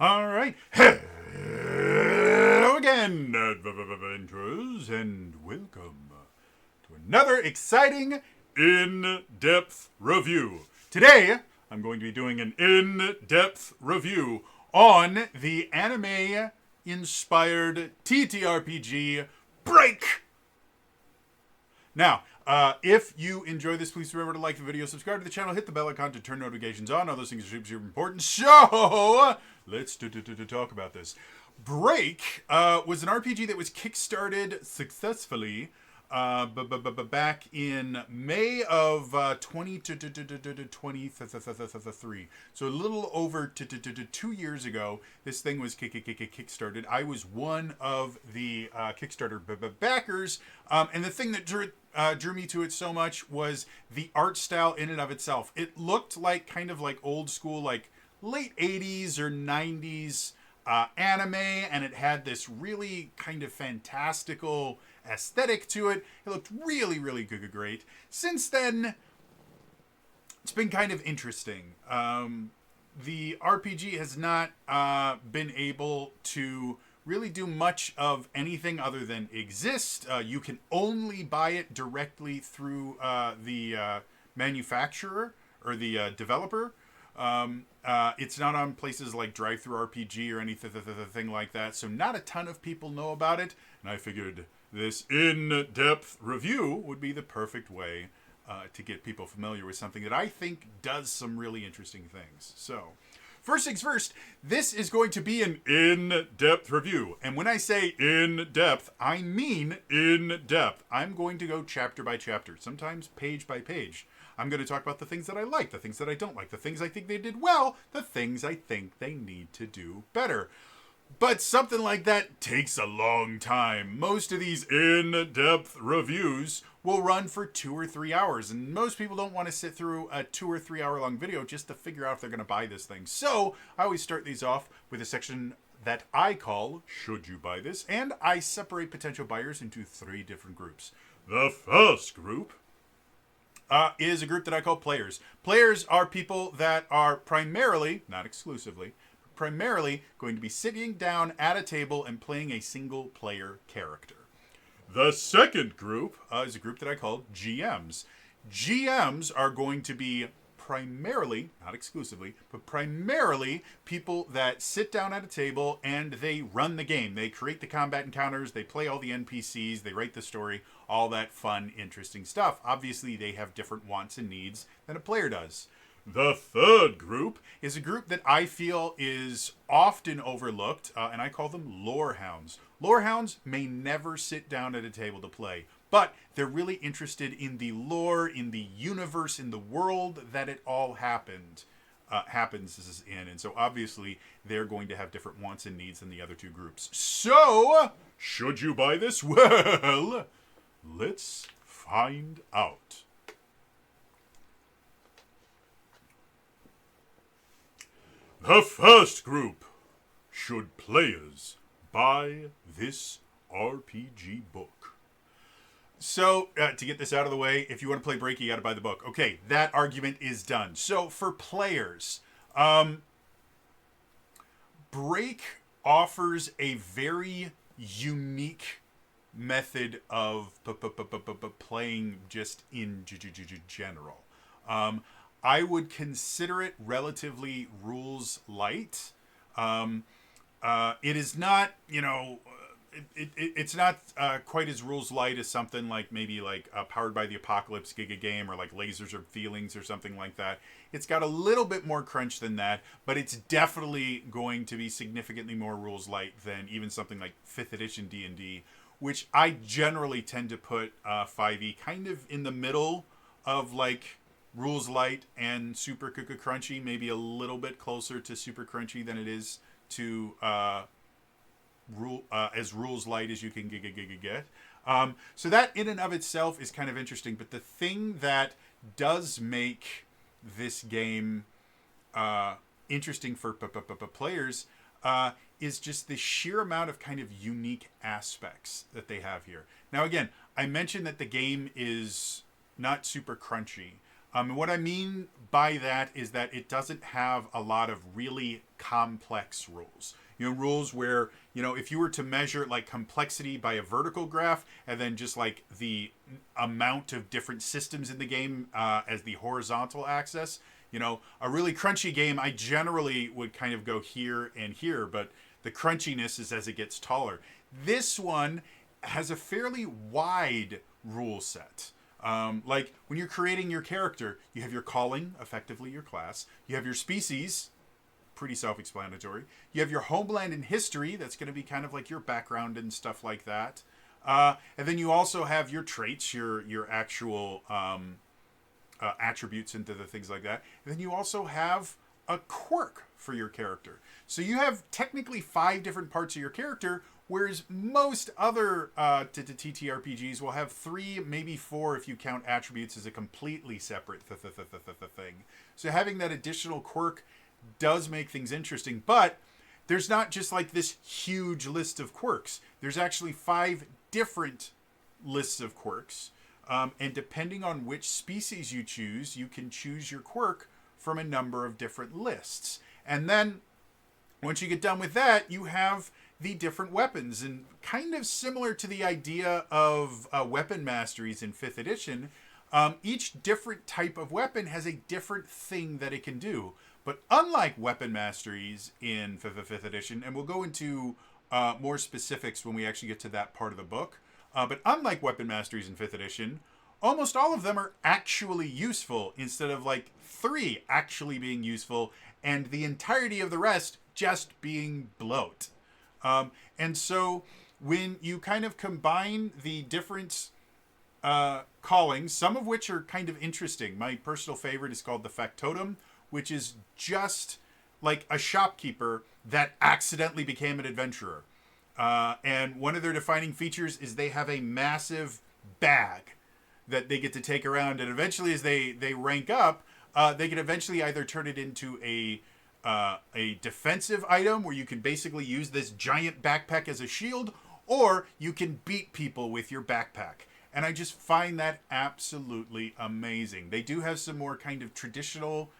All right. Hello again, adventurers, and welcome to another exciting in-depth review. Today, I'm going to be doing an in-depth review on the anime-inspired TTRPG Break. Now, if you enjoy this, please remember to like the video, subscribe to the channel, hit the bell icon to turn notifications on. All those things are super important. So, let's talk about this. Break was an RPG that was kickstarted successfully back in May of 2023. So a little over 2 years ago, this thing was kickstarted. I was one of the Kickstarter backers, and the thing that drew me to it so much was the art style in and of itself. It looked like kind of like old school, like late 80s or 90s anime, and it had this really kind of fantastical aesthetic to it. It looked really, really great. Since then, it's been kind of interesting. The RPG has not been able to really do much of anything other than exist. You can only buy it directly through the manufacturer or the developer. It's not on places like DriveThru RPG or anything like that, so not a ton of people know about it, and I figured this in-depth review would be the perfect way to get people familiar with something that I think does some really interesting things. So, first things first, this is going to be an in-depth review. And when I say in-depth, I mean in-depth. I'm going to go chapter by chapter, sometimes page by page. I'm going to talk about the things that I like, the things that I don't like, the things I think they did well, the things I think they need to do better. But something like that takes a long time. Most of these in-depth reviews will run for 2 or 3 hours, and most people don't want to sit through a 2 or 3 hour long video just to figure out if they're going to buy this thing. So I always start these off with a section that I call Should You Buy This? And I separate potential buyers into 3 different groups. The first group is a group that I call players. Players are people that are primarily, not exclusively, primarily going to be sitting down at a table and playing a single player character. The second group is a group that I call GMs. GMs are going to be primarily, not exclusively, but primarily people that sit down at a table and they run the game. They create the combat encounters, they play all the NPCs, they write the story, all that fun, interesting stuff. Obviously, they have different wants and needs than a player does. The third group is a group that I feel is often overlooked, and I call them Lorehounds. Lorehounds may never sit down at a table to play, but they're really interested in the lore, in the universe, in the world that it all happens in. And so obviously they're going to have different wants and needs than the other 2 groups. So, should you buy this? Well, let's find out. The first group. Should players buy this RPG book? So, to get this out of the way, if you want to play Break, you got to buy the book. Okay, that argument is done. So, for players, Break offers a very unique method of playing just in general. I would consider it relatively rules light. It is not, it's not quite as rules light as something like maybe like Powered by the Apocalypse Giga Game or like Lasers or Feelings or something like that. It's got a little bit more crunch than that, but it's definitely going to be significantly more rules light than even something like 5th edition D&D, which I generally tend to put 5e kind of in the middle of like rules light and super crunchy, maybe a little bit closer to super crunchy than it is to as rules light as you can get. So that in and of itself is kind of interesting, but the thing that does make this game interesting for players is just the sheer amount of kind of unique aspects that they have here. Now again, I mentioned that the game is not super crunchy. And what I mean by that is that it doesn't have a lot of really complex rules. Rules where, if you were to measure like complexity by a vertical graph and then just like the amount of different systems in the game as the horizontal axis, a really crunchy game, I generally would kind of go here and here, but the crunchiness is as it gets taller. This one has a fairly wide rule set. Like when you're creating your character, you have your calling, effectively your class. You have your species, pretty self-explanatory. You have your homeland and history, that's going to be kind of like your background and stuff like that. And then you also have your traits, your actual attributes and the things like that. And then you also have a quirk for your character. So you have technically 5 different parts of your character, whereas most other TTRPGs will have 3, maybe 4 if you count attributes as a completely separate thing. So having that additional quirk does make things interesting, but there's not just like this huge list of quirks. There's actually 5 different lists of quirks, and depending on which species you choose, you can choose your quirk from a number of different lists. And then once you get done with that, you have the different weapons. And kind of similar to the idea of weapon masteries in 5th edition, each different type of weapon has a different thing that it can do. But unlike weapon masteries in 5th edition, and we'll go into more specifics when we actually get to that part of the book, but unlike weapon masteries in 5th edition, almost all of them are actually useful instead of like 3 actually being useful and the entirety of the rest just being bloat. And so when you kind of combine the different callings, some of which are kind of interesting. My personal favorite is called the Factotum, which is just like a shopkeeper that accidentally became an adventurer. And one of their defining features is they have a massive bag that they get to take around. And eventually, as they rank up, they can eventually either turn it into a defensive item where you can basically use this giant backpack as a shield, or you can beat people with your backpack. And I just find that absolutely amazing. They do have some more kind of traditional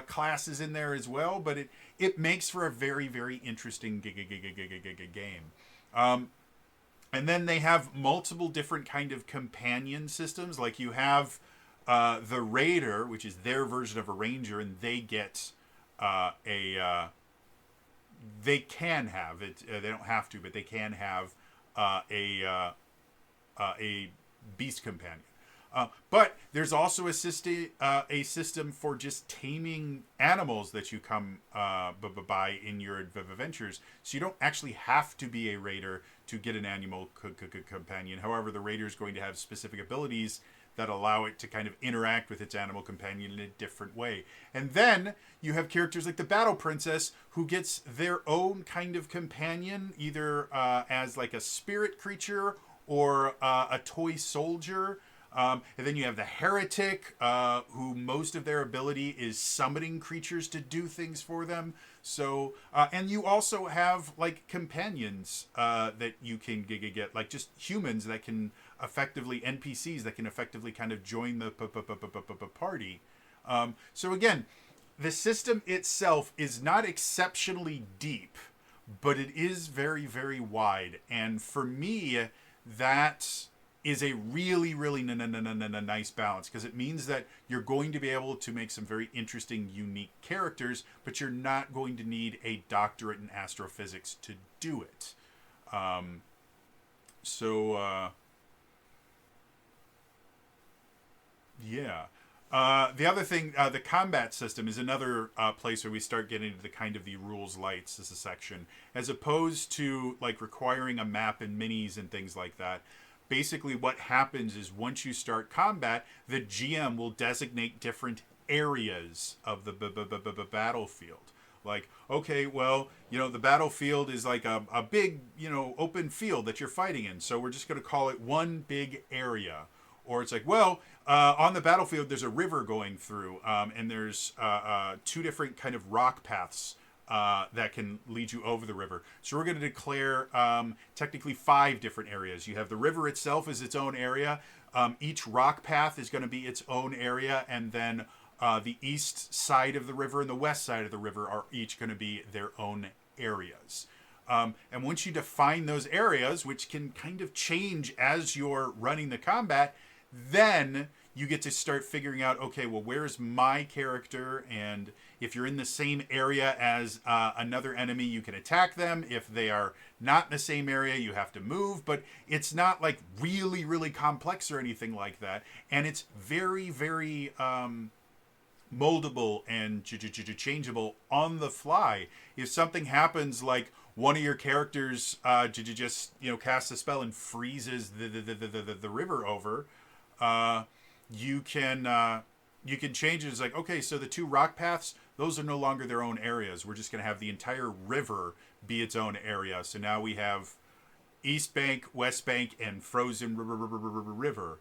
classes in there as well, but it makes for a very, very interesting game. And then they have multiple different kind of companion systems. Like you have the Raider, which is their version of a Ranger, and they get they can have it. They don't have to, but they can have a beast companion. But there's also a system for just taming animals that you come by in your adventures. So you don't actually have to be a raider to get an animal companion. However, the raider is going to have specific abilities that allow it to kind of interact with its animal companion in a different way. And then you have characters like the Battle Princess, who gets their own kind of companion, either as like a spirit creature or a toy soldier. And then you have the Heretic, who most of their ability is summoning creatures to do things for them. So, and you also have like companions that you can get, like just humans that can effectively, NPCs that can effectively kind of join the party. So again, the system itself is not exceptionally deep, but it is very, very wide. And for me, that is a really, really nice balance, because it means that you're going to be able to make some very interesting, unique characters, but you're not going to need a doctorate in astrophysics to do it. Yeah. The other thing, the combat system is another place where we start getting into the kind of the rules lights as a section, as opposed to like requiring a map and minis and things like that. Basically what happens is once you start combat, the GM will designate different areas of the battlefield. Like, okay, well, the battlefield is like a big, open field that you're fighting in. So we're just going to call it one big area. Or it's like, well, on the battlefield, there's a river going through, and there's 2 different kind of rock paths that can lead you over the river. So we're going to declare technically 5 different areas. You have the river itself as its own area. Each rock path is going to be its own area, and then the east side of the river and the west side of the river are each going to be their own areas. And once you define those areas, which can kind of change as you're running the combat, then you get to start figuring out, okay, well, where's my character? And if you're in the same area as another enemy, you can attack them. If they are not in the same area, you have to move. But it's not like really, really complex or anything like that. And it's very, very moldable and changeable on the fly. If something happens, like one of your characters just casts a spell and freezes the river over, you can change it. It's like, okay, so the two rock paths, those are no longer their own areas. We're just going to have the entire river be its own area. So now we have East Bank, West Bank, and Frozen River.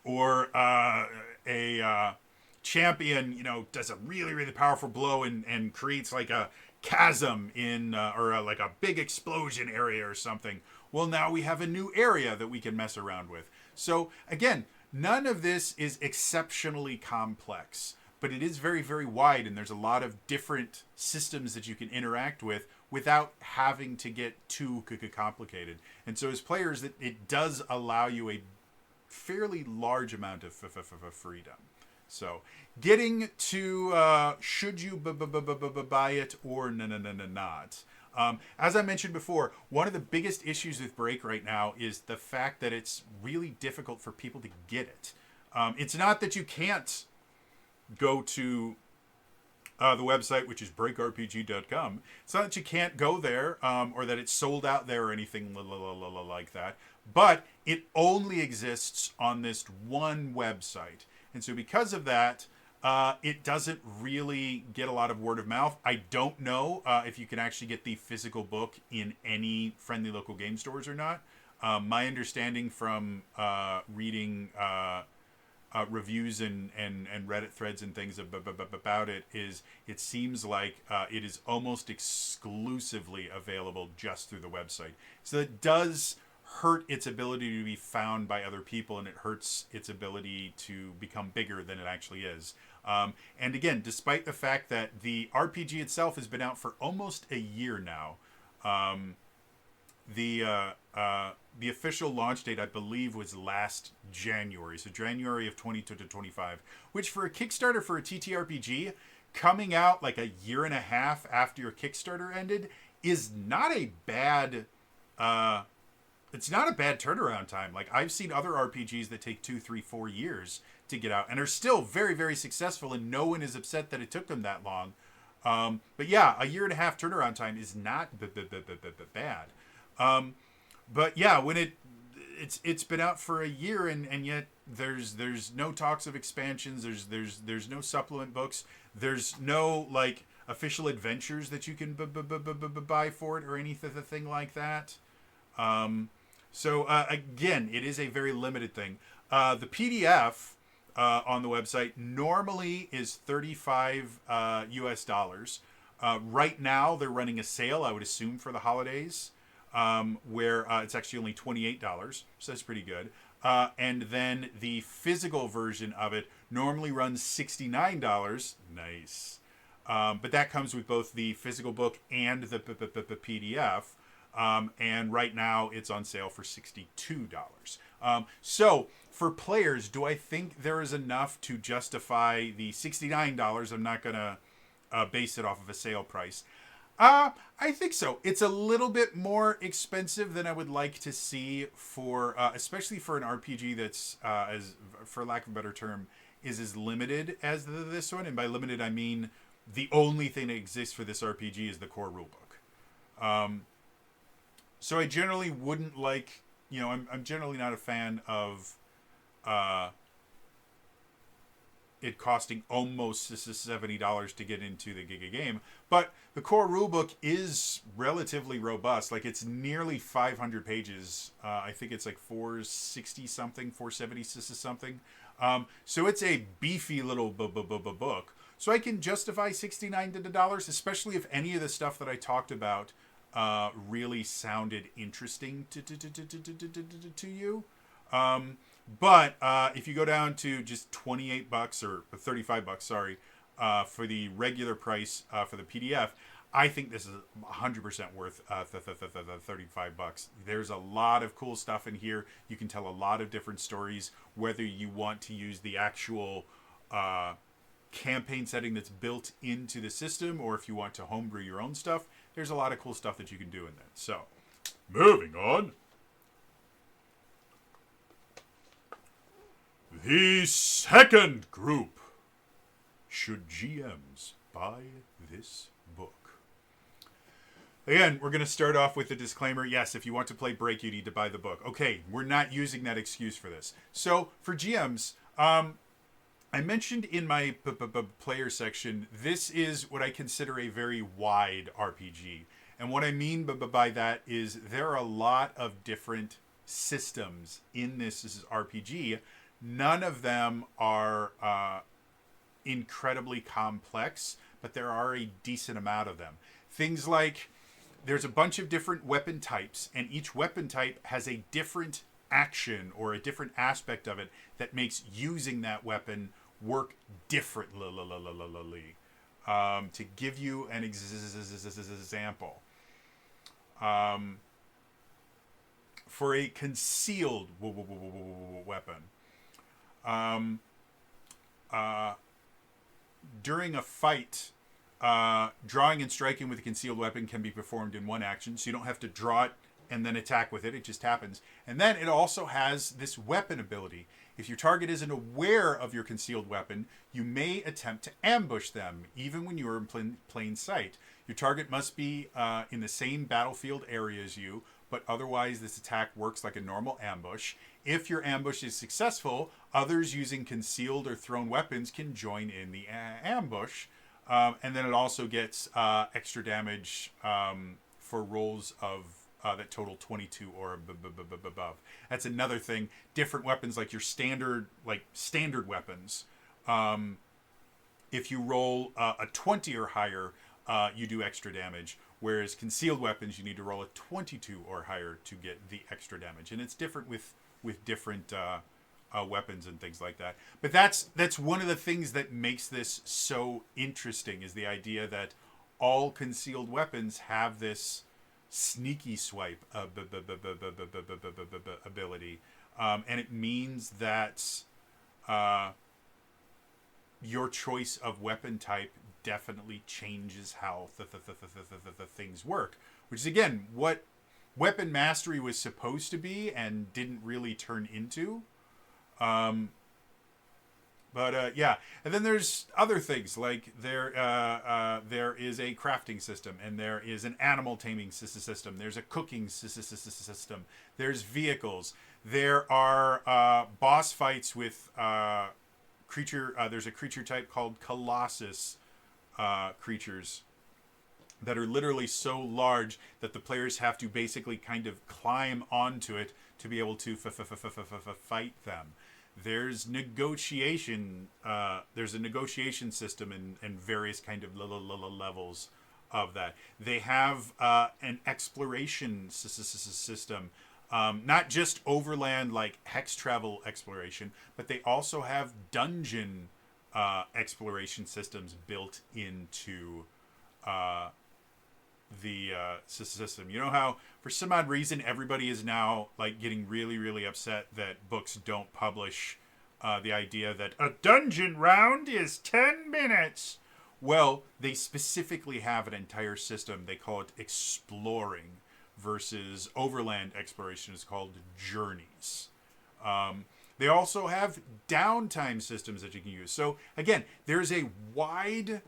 Or a champion, does a really, really powerful blow and creates like a chasm in like a big explosion area or something. Well, now we have a new area that we can mess around with. So again, none of this is exceptionally complex, but it is very, very wide, and there's a lot of different systems that you can interact with without having to get too complicated. And so as players, it does allow you a fairly large amount of freedom. So getting to should you buy it or not. As I mentioned before, one of the biggest issues with Break right now is the fact that it's really difficult for people to get it. It's not that you can't go to the website, which is breakrpg.com. It's not that you can't go there or that it's sold out there or anything like that. But it only exists on this one website. And so because of that, it doesn't really get a lot of word of mouth. I don't know if you can actually get the physical book in any friendly local game stores or not. My understanding from reading reviews and Reddit threads and things about it is it seems like it is almost exclusively available just through the website. So it does hurt its ability to be found by other people, and it hurts its ability to become bigger than it actually is. And again, despite the fact that the RPG itself has been out for almost a year now, the official launch date, I believe, was last January, so January of 2025, which for a Kickstarter for a TTRPG, coming out like a year and a half after your Kickstarter ended, is not a bad it's not a bad turnaround time. Like, I've seen other RPGs that take 2, 3, 4 years to get out and are still very, very successful, and no one is upset that it took them that long. But yeah, a year and a half turnaround time is not bad. But yeah, when it's been out for a year, and yet there's no talks of expansions. There's no supplement books. There's no like official adventures that you can buy for it or anything like that. So again, it is a very limited thing. The PDF on the website normally is $35 US. Right now, they're running a sale, I would assume, for the holidays, where it's actually only $28, so that's pretty good. And then the physical version of it normally runs $69. Nice. But that comes with both the physical book and the PDF. And right now it's on sale for $62. So for players, do I think there is enough to justify the $69? I'm not going to base it off of a sale price. I think so. It's a little bit more expensive than I would like to see for, especially for an RPG that's, as for lack of a better term, is as limited as this one. And by limited, I mean the only thing that exists for this RPG is the core rulebook. So I generally wouldn't like, I'm generally not a fan of it costing almost $70 to get into the game. But the core rulebook is relatively robust. Like, it's nearly 500 pages. I think it's like 460 something, 470 something. So it's a beefy little book. So I can justify $69, especially if any of the stuff that I talked about really sounded interesting to you. But if you go down to just $28 or $35, sorry, for the regular price for the PDF, I think this is 100% worth $35. There's a lot of cool stuff in here. You can tell a lot of different stories, whether you want to use the actual campaign setting that's built into the system, or if you want to homebrew your own stuff. There's a lot of cool stuff that you can do in that. So, moving on. The second group. Should GMs buy this book? Again, we're going to start off with a disclaimer. Yes, if you want to play Break, you need to buy the book. Okay, we're not using that excuse for this. So, for GMs, I mentioned in my player section, this is what I consider a very wide RPG. And what I mean by that is there are a lot of different systems in this RPG. None of them are incredibly complex, but there are a decent amount of them. Things like there's a bunch of different weapon types, and each weapon type has a different action or a different aspect of it that makes using that weapon work differently. To give you an example, for a concealed weapon, during a fight, drawing and striking with a concealed weapon can be performed in one action, so you don't have to draw it and then attack with it. It just happens. And then it also has this weapon ability. If your target isn't aware of your concealed weapon, you may attempt to ambush them, even when you are in plain sight. Your target must be in the same battlefield area as you, but otherwise this attack works like a normal ambush. If your ambush is successful, others using concealed or thrown weapons can join in the ambush. And then it also gets extra damage for rolls of that total 22 or above. That's another thing. Different weapons, like your standard weapons. If you roll a 20 or higher, you do extra damage. Whereas concealed weapons, you need to roll a 22 or higher to get the extra damage. And it's different with different weapons and things like that. But that's one of the things that makes this so interesting, is the idea that all concealed weapons have this sneaky swipe ability. And it means that your choice of weapon type definitely changes how the things work. Which is, again, what weapon mastery was supposed to be and didn't really turn into. Yeah, and then there's other things, like there is a crafting system, and there is an animal taming system. There's a cooking system. There's vehicles. There are boss fights with creature. There's a creature type called Colossus creatures that are literally so large that the players have to basically kind of climb onto it to be able to fight them. There's negotiation. There's a negotiation system and various kind of levels of that. They have an exploration system, not just overland like hex travel exploration, but they also have dungeon exploration systems built into the system. You know how for some odd reason everybody is now like getting really, really upset that books don't publish the idea that a dungeon round is 10 minutes. Well, they specifically have an entire system. They call it exploring, versus overland exploration is called journeys. They also have downtime systems that you can use. So again, there's a wide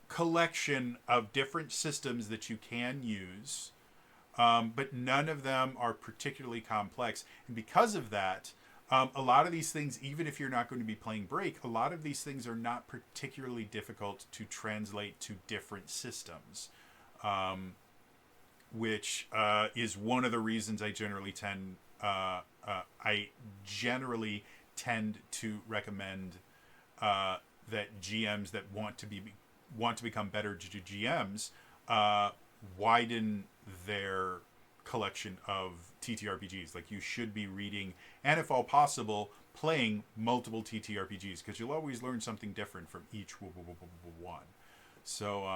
collection of different systems that you can use, but none of them are particularly complex. And because of that, a lot of these things, even if you're not going to be playing Break, a lot of these things are not particularly difficult to translate to different systems, which is one of the reasons I generally tend to recommend that GMs that want to become better GMs widen their collection of TTRPGs. Like, you should be reading, and if all possible, playing multiple TTRPGs, because you'll always learn something different from each one. So,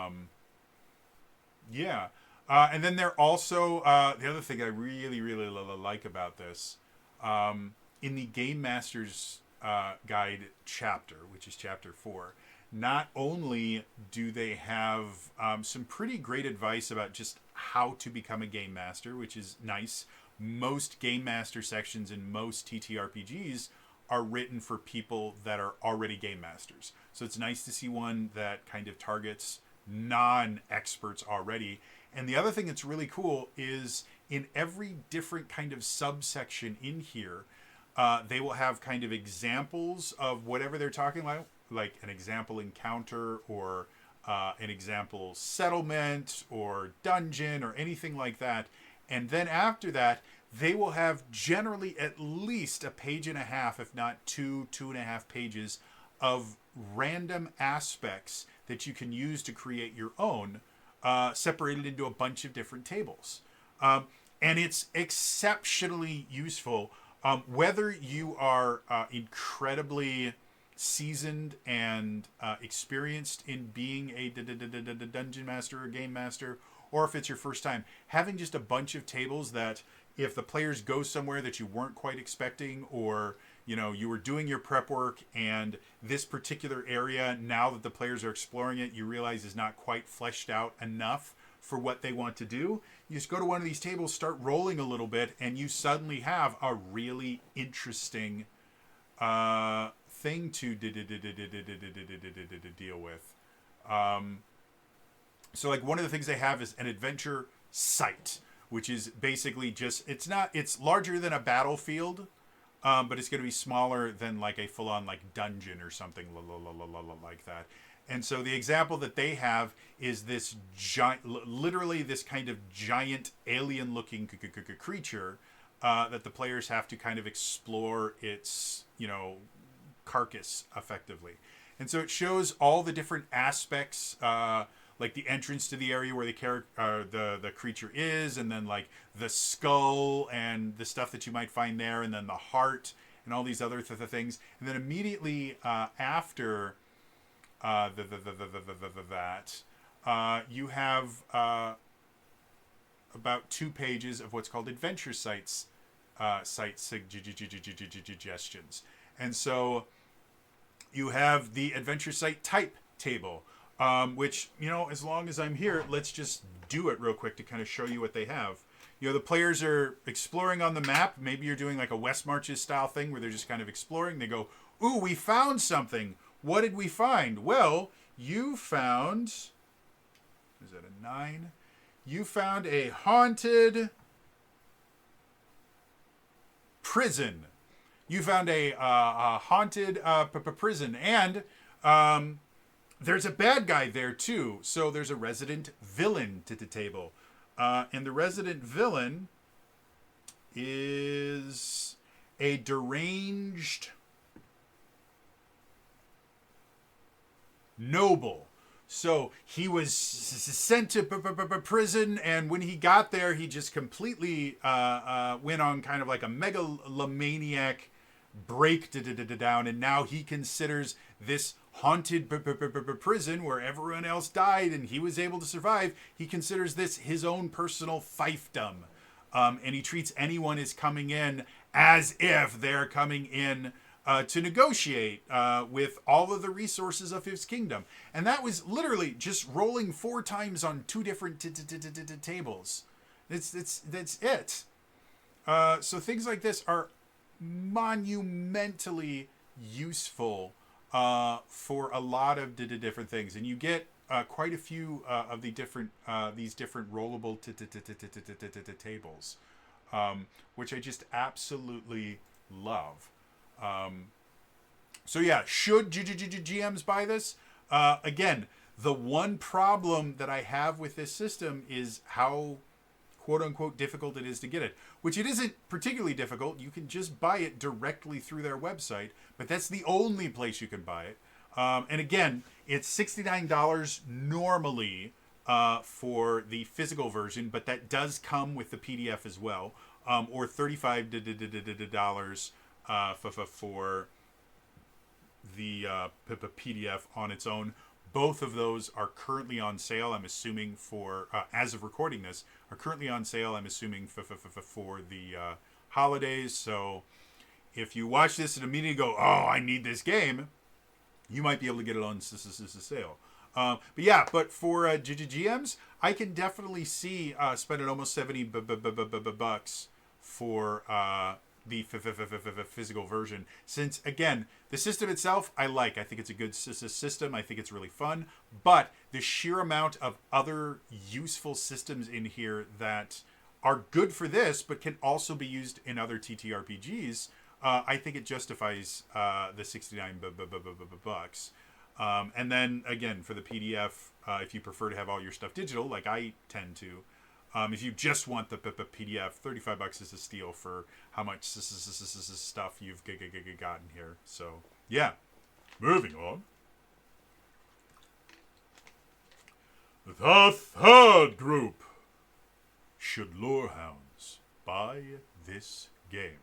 yeah. And then they're also, the other thing I really, really like about this, in the Game Master's Guide chapter, which is chapter 4, not only do they have some pretty great advice about just how to become a game master, which is nice. Most game master sections in most TTRPGs are written for people that are already game masters. So it's nice to see one that kind of targets non-experts already. And the other thing that's really cool is in every different kind of subsection in here, they will have kind of examples of whatever they're talking about, like an example encounter or an example settlement or dungeon or anything like that. And then after that, they will have generally at least a page and a half, if not 2.5 pages of random aspects that you can use to create your own, separated into a bunch of different tables. And it's exceptionally useful, whether you are incredibly seasoned and experienced in being a dungeon master or game master, or if it's your first time. Having just a bunch of tables that if the players go somewhere that you weren't quite expecting, or you were doing your prep work and this particular area, now that the players are exploring it, you realize is not quite fleshed out enough for what they want to do. You just go to one of these tables, start rolling a little bit, and you suddenly have a really interesting thing to deal with. So like one of the things they have is an adventure site, which is basically just, it's larger than a battlefield, but it's going to be smaller than like a full-on like dungeon or something like that. And so the example that they have is this giant, literally this kind of giant alien-looking creature that the players have to kind of explore its, carcass effectively. And so it shows all the different aspects, like the entrance to the area where the creature is, and then like the skull and the stuff that you might find there, and then the heart and all these other things. And then immediately after that, you have about 2 pages of what's called adventure sites, site suggestions. And so you have the adventure site type table, which, as long as I'm here, let's just do it real quick to kind of show you what they have. The players are exploring on the map. Maybe you're doing like a West Marches style thing where they're just kind of exploring. They go, ooh, we found something. What did we find? Well, you found, is that a 9? You found a haunted prison. You found a haunted prison, and there's a bad guy there too. So there's a resident villain to the table, and the resident villain is a deranged noble. So he was sent to prison, and when he got there, he just completely went on kind of like a megalomaniac breakdown, and now he considers this haunted prison where everyone else died and he was able to survive, he considers this his own personal fiefdom. And he treats anyone as coming in as if they're coming in to negotiate with all of the resources of his kingdom. And that was literally just rolling 4 times on 2 different tables. That's it. So things like this are monumentally useful for a lot of different things, and you get quite a few of the different these different rollable tables, which I just absolutely love. So yeah, should GMs buy this? Again, the one problem that I have with this system is how quote-unquote difficult it is to get it, which it isn't particularly difficult. You can just buy it directly through their website, but that's the only place you can buy it. And again, it's $69 normally, for the physical version, but that does come with the PDF as well, or $35 for the PDF on its own. Both of those are currently on sale. I'm assuming for as of recording this, are currently on sale. I'm assuming for the holidays. So if you watch this and immediately go, "Oh, I need this game," you might be able to get it on sale. But for GMs, I can definitely see spending almost $70 for the physical version. Since, again, the system itself, I like. I think it's a good system. I think it's really fun. But the sheer amount of other useful systems in here that are good for this, but can also be used in other TTRPGs, I think it justifies the $69 and then again for the PDF, if you prefer to have all your stuff digital, like I tend to, if you just want the PDF, $35 is a steal for how much stuff you've gotten here. So yeah, moving on. The third group. Should Lorehounds buy this game?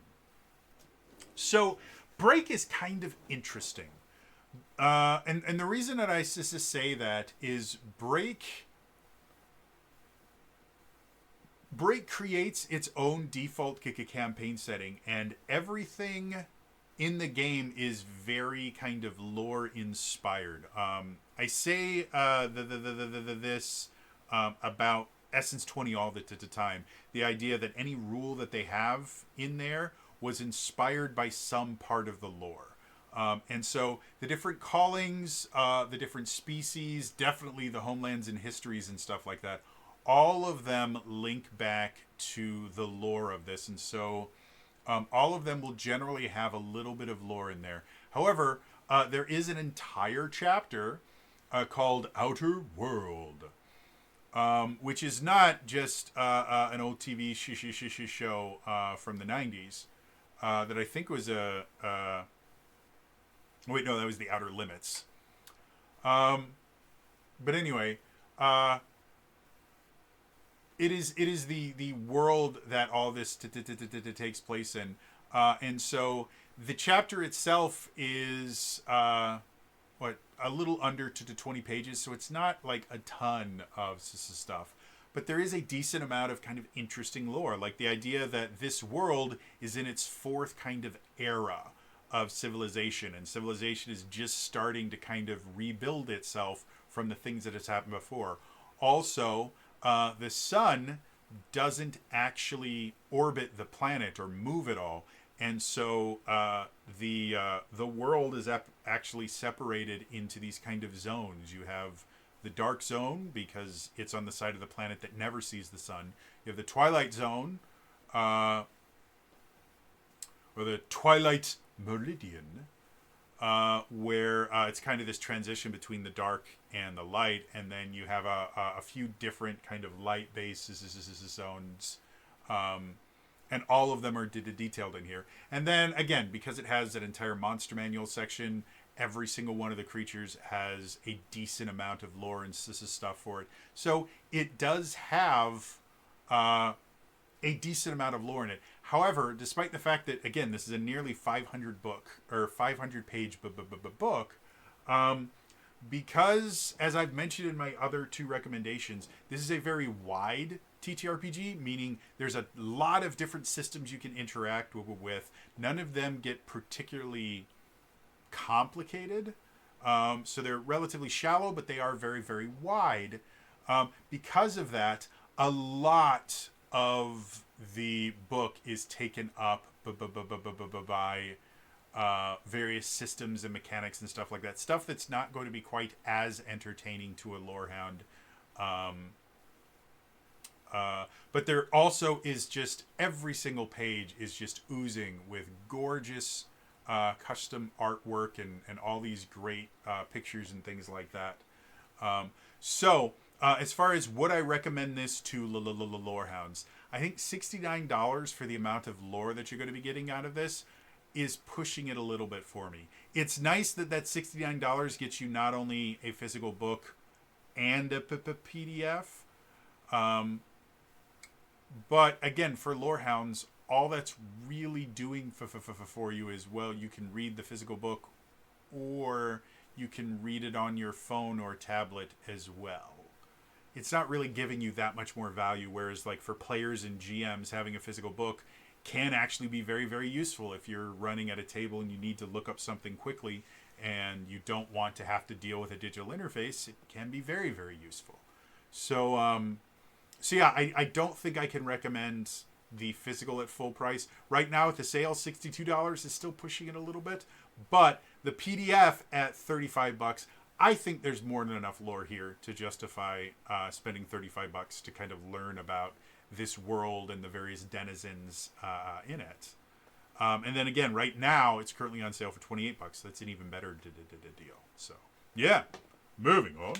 So Break is kind of interesting. And the reason that I say that is Break creates its own default campaign setting, and everything in the game is very kind of lore inspired. I say this about Essence 20 all the time. The idea that any rule that they have in there was inspired by some part of the lore. And so the different callings, the different species, definitely the homelands and histories and stuff like that, all of them link back to the lore of this. And so all of them will generally have a little bit of lore in there. However, there is an entire chapter called Outer World, which is not just an old TV show from the 90s that I think was wait, no, that was the Outer Limits. But anyway, it is the world that all this takes place in, and so the chapter itself is a little under to 20 pages, so it's not like a ton of stuff. But there is a decent amount of kind of interesting lore, like the idea that this world is in its fourth kind of era of civilization, and civilization is just starting to kind of rebuild itself from the things that has happened before. Also, the sun doesn't actually orbit the planet or move at all, and so the world is actually separated into these kind of zones. You have the dark zone because it's on the side of the planet that never sees the sun. You have the twilight zone, or the twilight meridian, where it's kind of this transition between the dark and the light, and then you have a few different kind of light-based zones, and all of them are detailed in here. And then again, because it has an entire monster manual section, every single one of the creatures has a decent amount of lore and stuff for it. So it does have a decent amount of lore in it. However, despite the fact that, again, this is a nearly 500 page book, because, as I've mentioned in my other two recommendations, this is a very wide TTRPG, meaning there's a lot of different systems you can interact with. None of them get particularly complicated, so they're relatively shallow, but they are very, very wide. Because of that, a lot of the book is taken up by various systems and mechanics and stuff like that. Stuff that's not going to be quite as entertaining to a lorehound. But there also is just every single page is just oozing with gorgeous custom artwork and all these great pictures and things like that. So as far as would I recommend this to Lorehounds, I think $69 for the amount of lore that you're going to be getting out of this is pushing it a little bit for me. It's nice that $69 gets you not only a physical book and a PDF. But again, for Lorehounds, all that's really doing for you is, well, you can read the physical book, or you can read it on your phone or tablet as well. It's not really giving you that much more value, whereas like for players and GMs, having a physical book can actually be very, very useful if you're running at a table and you need to look up something quickly and you don't want to have to deal with a digital interface. It can be very, very useful. So, yeah, I don't think I can recommend the physical at full price. Right now at the sale, $62 is still pushing it a little bit. But the PDF at $35, I think there's more than enough lore here to justify spending $35 to kind of learn about this world and the various denizens in it. And then again, right now, it's currently on sale for $28. That's an even better deal. So, yeah, moving on.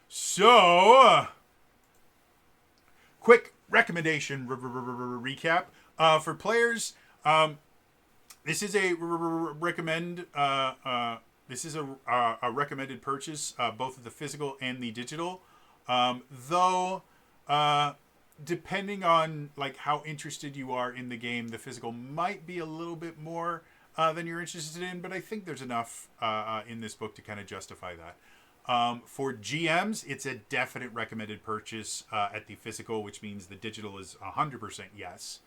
So, quick recommendation recap for players. This is a recommend. This is a recommended purchase, both of the physical and the digital. Though, depending on like how interested you are in the game, the physical might be a little bit more than you're interested in. But I think there's enough in this book to kind of justify that. For GMs, it's a definite recommended purchase at the physical, which means the digital is 100% yes.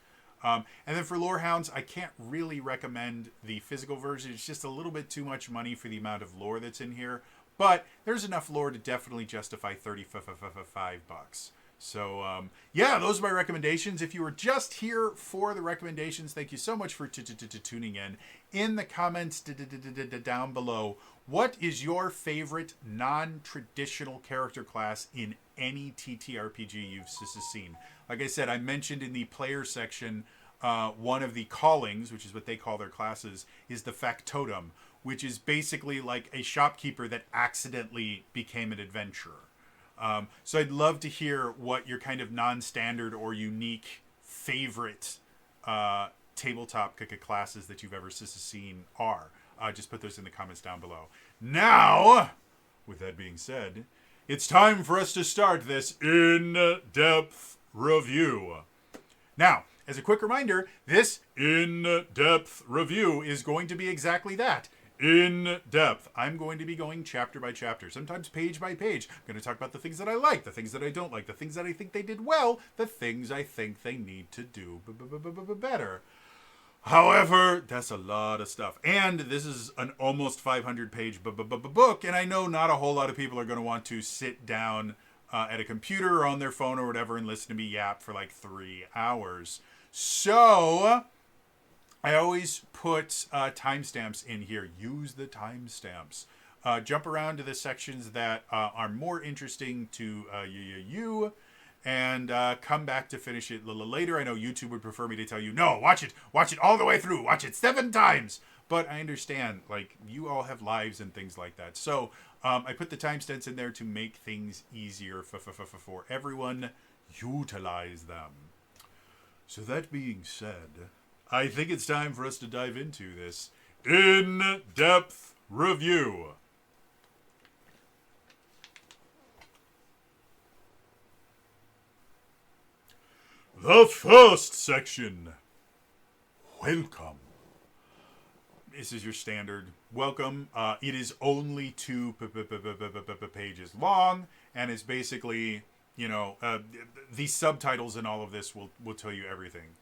And then for Lorehounds, I can't really recommend the physical version. It's just a little bit too much money for the amount of lore that's in here. But there's enough lore to definitely justify $35. So, yeah, those are my recommendations. If you were just here for the recommendations, thank you so much for tuning in. In the comments down below, what is your favorite non-traditional character class in any TTRPG you've seen? Like I said, I mentioned in the player section, one of the callings, which is what they call their classes, is the factotum, which is basically like a shopkeeper that accidentally became an adventurer. So I'd love to hear what your kind of non-standard or unique favorite tabletop classes that you've ever seen are. Just put those in the comments down below. Now, with that being said, it's time for us to start this in-depth review. Now, as a quick reminder, this in-depth review is going to be exactly that. In depth. I'm going to be going chapter by chapter, sometimes page by page. I'm going to talk about the things that I like, the things that I don't like, the things that I think they did well, the things I think they need to do better. However, that's a lot of stuff. And this is an almost 500-page book, and I know not a whole lot of people are going to want to sit down at a computer or on their phone or whatever and listen to me yap for like 3 hours. So I always put timestamps in here. Use the timestamps. Jump around to the sections that are more interesting to you, and come back to finish it a little later. I know YouTube would prefer me to tell you, no, watch it all the way through. Watch it 7 times. But I understand, like, you all have lives and things like that. So I put the timestamps in there to make things easier for everyone. Utilize them. So that being said, I think it's time for us to dive into this in-depth review. The first section. Welcome. This is your standard welcome. It is only 2 pages long, and it's basically, the subtitles in all of this will tell you everything.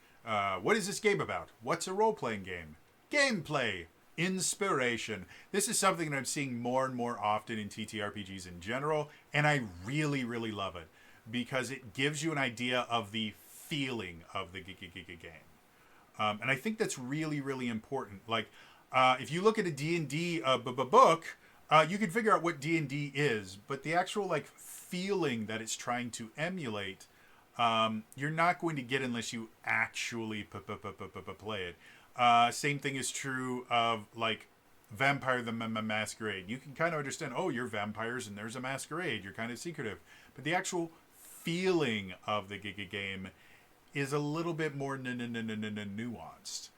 What is this game about? What's a role-playing game? Gameplay. Inspiration. This is something that I'm seeing more and more often in TTRPGs in general, and I really, really love it because it gives you an idea of the feeling of the game. And I think that's really, really important. Like, if you look at a D&D book, you can figure out what D&D is, but the actual, like, feeling that it's trying to emulate, you're not going to get unless you actually play it. Same thing is true of, like, Vampire the Masquerade. You can kind of understand, oh, you're vampires and there's a masquerade. You're kind of secretive. But the actual feeling of the game is a little bit more nuanced.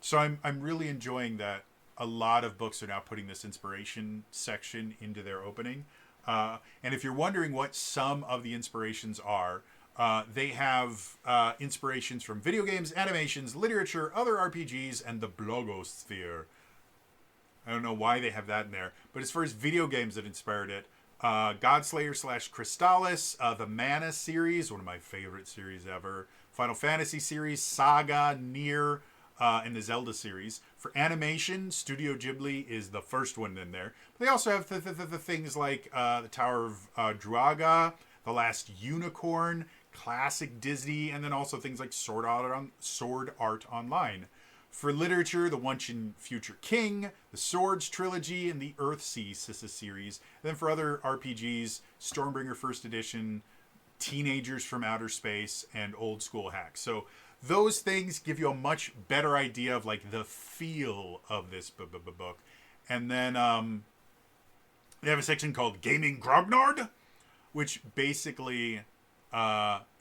So I'm really enjoying that a lot of books are now putting this inspiration section into their opening. And if you're wondering what some of the inspirations are, they have inspirations from video games, animations, literature, other RPGs, and the blogosphere. I don't know why they have that in there, but as far as video games that inspired it, Godslayer / Crystallis, the Mana series, one of my favorite series ever, Final Fantasy series, Saga, Nier, and the Zelda series. For animation, Studio Ghibli is the first one in there. But they also have the things like the Tower of Druaga, The Last Unicorn, classic Disney, and then also things like Sword Art Online. For literature, the Once and Future King, the Swords trilogy, and the Earthsea series. And then for other RPGs, Stormbringer First Edition, Teenagers from Outer Space, and Old School Hacks. So those things give you a much better idea of like the feel of this book. And then they have a section called Gaming Grognard, which basically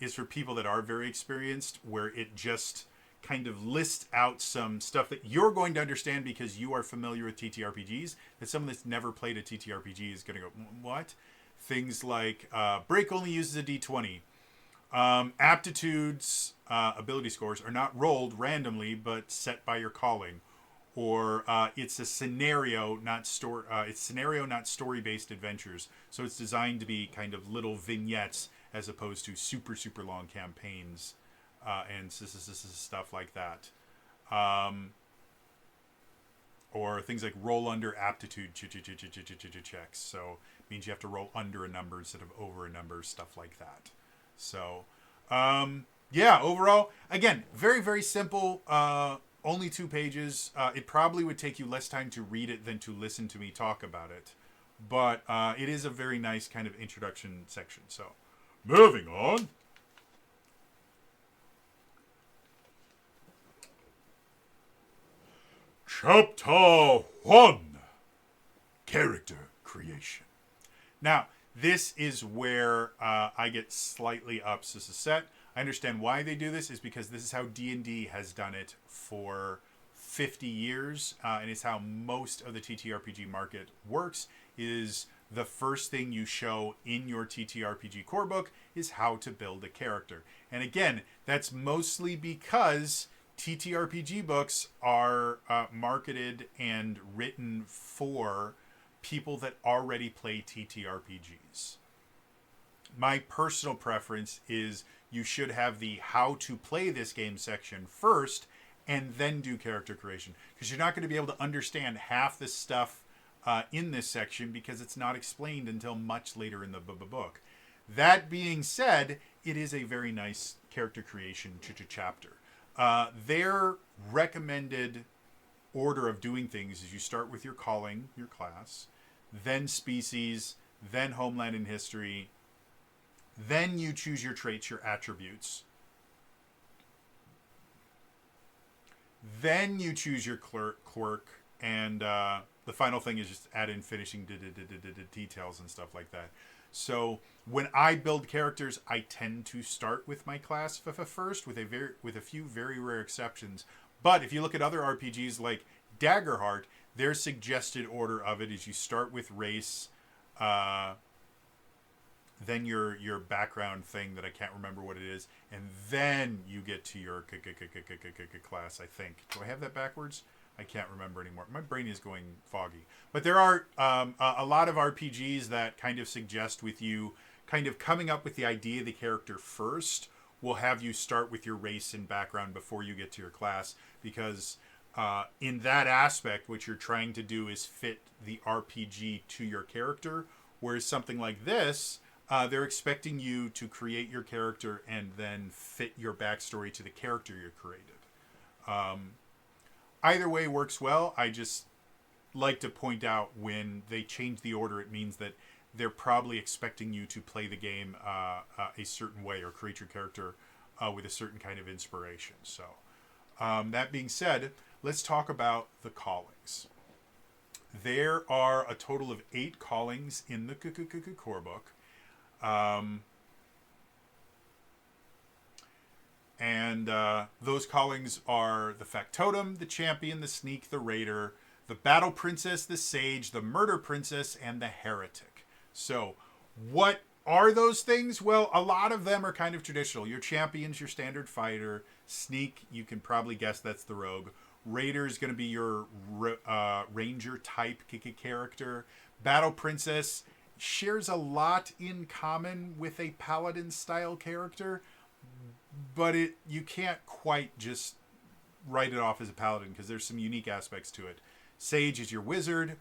is for people that are very experienced, where it just kind of lists out some stuff that you're going to understand because you are familiar with TTRPGs, that someone that's never played a TTRPG is going to go, what? Things like Break only uses a D20. Aptitudes, ability scores are not rolled randomly, but set by your calling. Or it's a scenario, not story-based adventures. So it's designed to be kind of little vignettes as opposed to super, super long campaigns. And stuff like that. Or things like roll under aptitude checks. So it means you have to roll under a number instead of over a number, stuff like that. So, yeah, overall, again, very, very simple. Only 2 pages. It probably would take you less time to read it than to listen to me talk about it. But it is a very nice kind of introduction section. So, moving on. Chapter 1, Character Creation. Now, this is where I get slightly upset. I understand why they do this is because this is how D&D has done it for 50 years, and it's how most of the TTRPG market works, is the first thing you show in your TTRPG core book is how to build a character. And again, that's mostly because TTRPG books are marketed and written for people that already play TTRPGs. My personal preference is you should have the how to play this game section first and then do character creation, because you're not going to be able to understand half the stuff in this section because it's not explained until much later in the book. That being said, it is a very nice character creation chapter. Their recommended order of doing things is you start with your calling, your class, then species, then homeland and history, then you choose your traits, your attributes, then you choose your quirk, and the final thing is just add in finishing details and stuff like that. So when I build characters, I tend to start with my class first, with a few very rare exceptions. But if you look at other RPGs like Daggerheart, their suggested order of it is you start with race, then your background thing that I can't remember what it is, and then you get to your class, I think. Do I have that backwards? I can't remember anymore. My brain is going foggy. But there are a lot of RPGs that kind of suggest with you kind of coming up with the idea of the character first will have you start with your race and background before you get to your class, because in that aspect, what you're trying to do is fit the RPG to your character, whereas something like this, they're expecting you to create your character and then fit your backstory to the character you created. Either way works well. I just like to point out when they change the order, it means that they're probably expecting you to play the game a certain way or create your character with a certain kind of inspiration. So that being said, let's talk about the callings. There are a total of 8 callings in the core book. And those callings are the Factotum, the Champion, the Sneak, the Raider, the Battle Princess, the Sage, the Murder Princess, and the Heretic. So, what are those things? Well, a lot of them are kind of traditional. Your champion's your standard fighter. Sneak, you can probably guess that's the rogue. Raider is going to be your ranger type character. Battle Princess shares a lot in common with a paladin style character, but you can't quite just write it off as a paladin because there's some unique aspects to it. Sage is your wizard.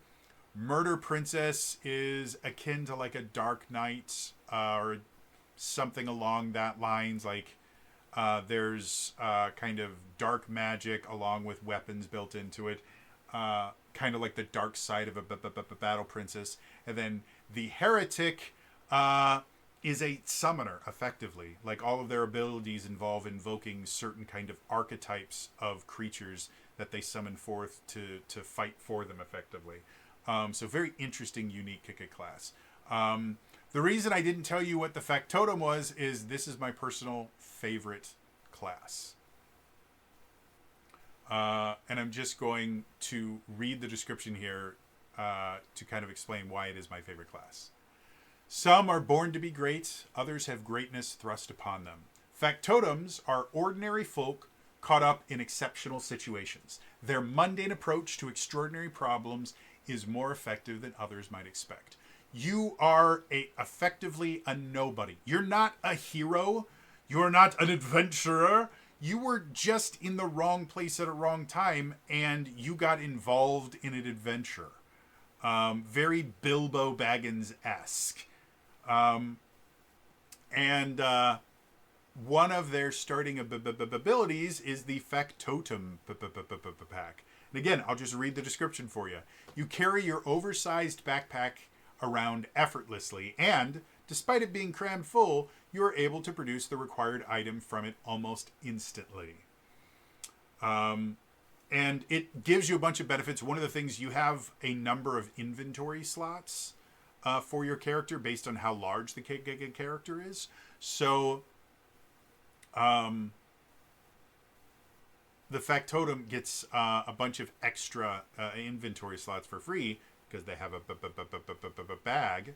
Murder Princess is akin to like a Dark Knight or something along that lines. Like there's kind of dark magic along with weapons built into it. Kind of like the dark side of a Battle Princess. And then the Heretic is a summoner, effectively. Like all of their abilities involve invoking certain kind of archetypes of creatures that they summon forth to fight for them, effectively. So very interesting, unique class. The reason I didn't tell you what the factotum was is this is my personal favorite class. And I'm just going to read the description here to kind of explain why it is my favorite class. Some are born to be great, others have greatness thrust upon them. Factotums are ordinary folk caught up in exceptional situations. Their mundane approach to extraordinary problems is more effective than others might expect. You are effectively a nobody. You're not a hero. You're not an adventurer. You were just in the wrong place at a wrong time, and you got involved in an adventure. Very Bilbo Baggins-esque. And one of their starting abilities is the Factotum pack. And again, I'll just read the description for you. You carry your oversized backpack around effortlessly, and despite it being crammed full, you are able to produce the required item from it almost instantly. And it gives you a bunch of benefits. One of the things, you have a number of inventory slots for your character based on how large the character is. So the Factotum gets a bunch of extra inventory slots for free because they have a bag.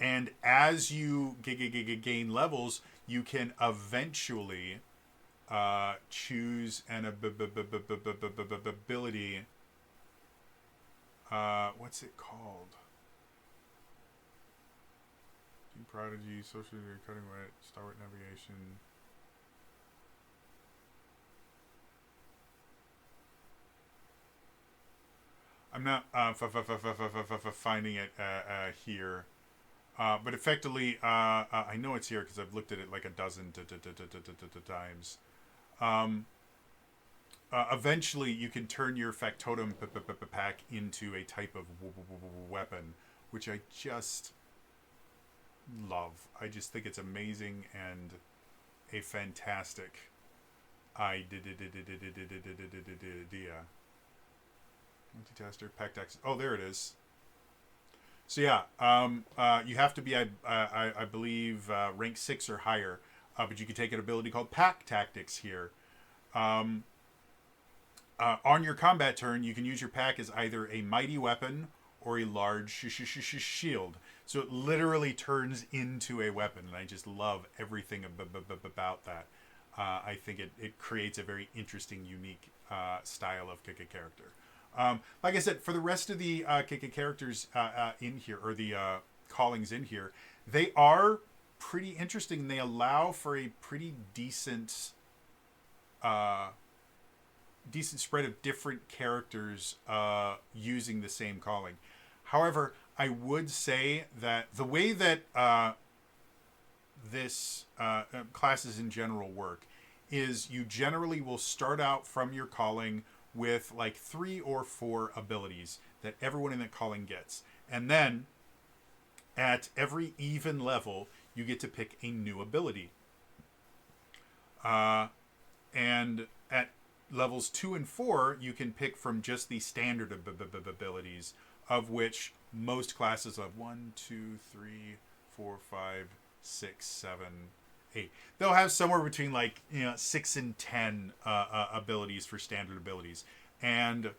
And as you gain levels, you can eventually choose an ability. What's it called? Team Prodigy, Social Cutting Wet, Starward Navigation. I'm not finding it here. But effectively, I know it's here because I've looked at it like a dozen times. Eventually, you can turn your Factotum pack into a type of weapon, which I just love. I just think it's amazing and a fantastic idea. Multitasker, pack tactics. Oh, there it is. So yeah, you have to be, I believe, rank 6 or higher, but you can take an ability called Pack Tactics here. On your combat turn, you can use your pack as either a mighty weapon or a large shield. So it literally turns into a weapon, and I just love everything about that. I think it creates a very interesting, unique style of character. Like I said, for the rest of the characters in here, or the callings in here, they are pretty interesting. They allow for a pretty decent spread of different characters using the same calling. However, I would say that the way that this classes in general work is you generally will start out from your calling with like 3 or 4 abilities that everyone in that calling gets. And then at every even level, you get to pick a new ability. And at levels 2 and 4, you can pick from just the standard abilities, of which most classes have 1, 2, 3, 4, 5, 6, 7, 8. They'll have somewhere between like 6 and 10 abilities for standard abilities. And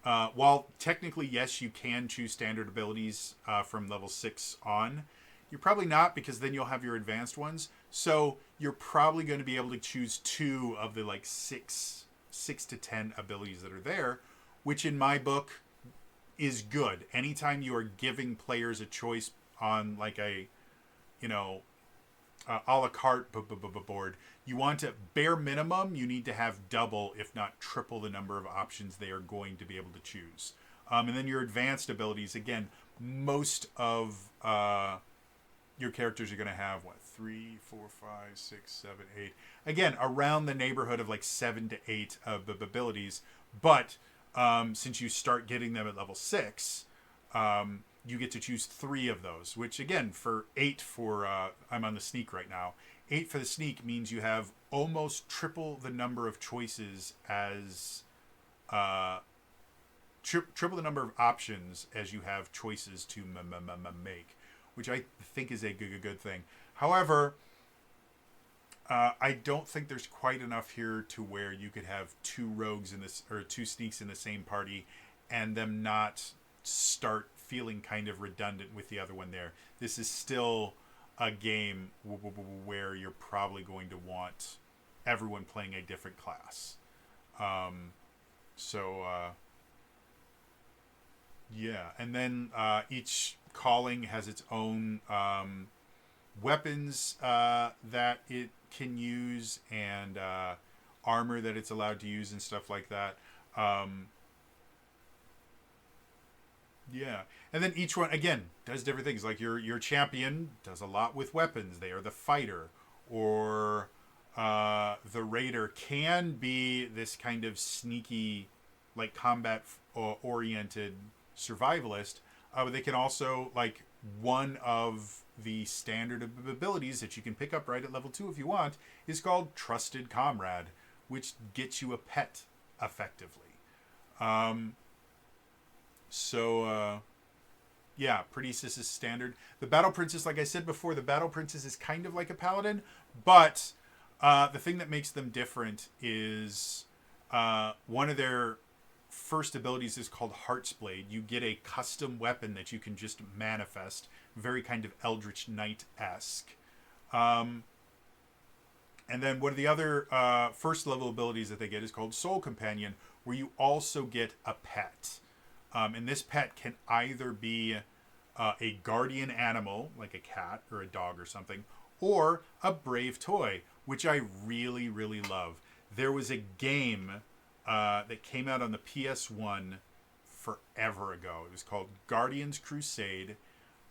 while technically, yes, you can choose standard abilities from level 6 on, you're probably not, because then you'll have your advanced ones. So you're probably going to be able to choose 2 of the like 6 to 10 abilities that are there, which in my book is good. Anytime you are giving players a choice on like a, a la carte board, you want to, bare minimum, you need to have double, if not triple, the number of options they are going to be able to choose. And then your advanced abilities, again, most of your characters are going to have, 3, 4, 5, 6, 7, 8. Again, around the neighborhood of like 7 to 8 of abilities. But since you start getting them at level 6, you get to choose 3 of those, which again, for 8 for, I'm on the sneak right now. 8 for the sneak means you have almost triple the number of choices as, triple the number of options as you have choices to make, which I think is a good thing. However, I don't think there's quite enough here to where you could have 2 rogues in this, or 2 sneaks in the same party, and them not start feeling kind of redundant with the other one there. This is still a game where you're probably going to want everyone playing a different class. Yeah. And then each calling has its own weapons that it can use, and armor that it's allowed to use and stuff like that. Yeah. And then each one, again, does different things. Like your champion does a lot with weapons. They are the fighter. Or the raider can be this kind of sneaky, like combat-oriented survivalist. But they can also, like, one of the standard abilities that you can pick up right at level 2 if you want is called Trusted Comrade, which gets you a pet, effectively. Yeah, Perdices is standard. The Battle Princess, like I said before, the Battle Princess is kind of like a paladin, but the thing that makes them different is one of their first abilities is called Heart's Blade. You get a custom weapon that you can just manifest, very kind of Eldritch Knight-esque. And then one of the other first level abilities that they get is called Soul Companion, where you also get a pet. And this pet can either be a guardian animal, like a cat or a dog or something, or a brave toy, which I really, really love. There was a game that came out on the PS1 forever ago. It was called Guardians Crusade,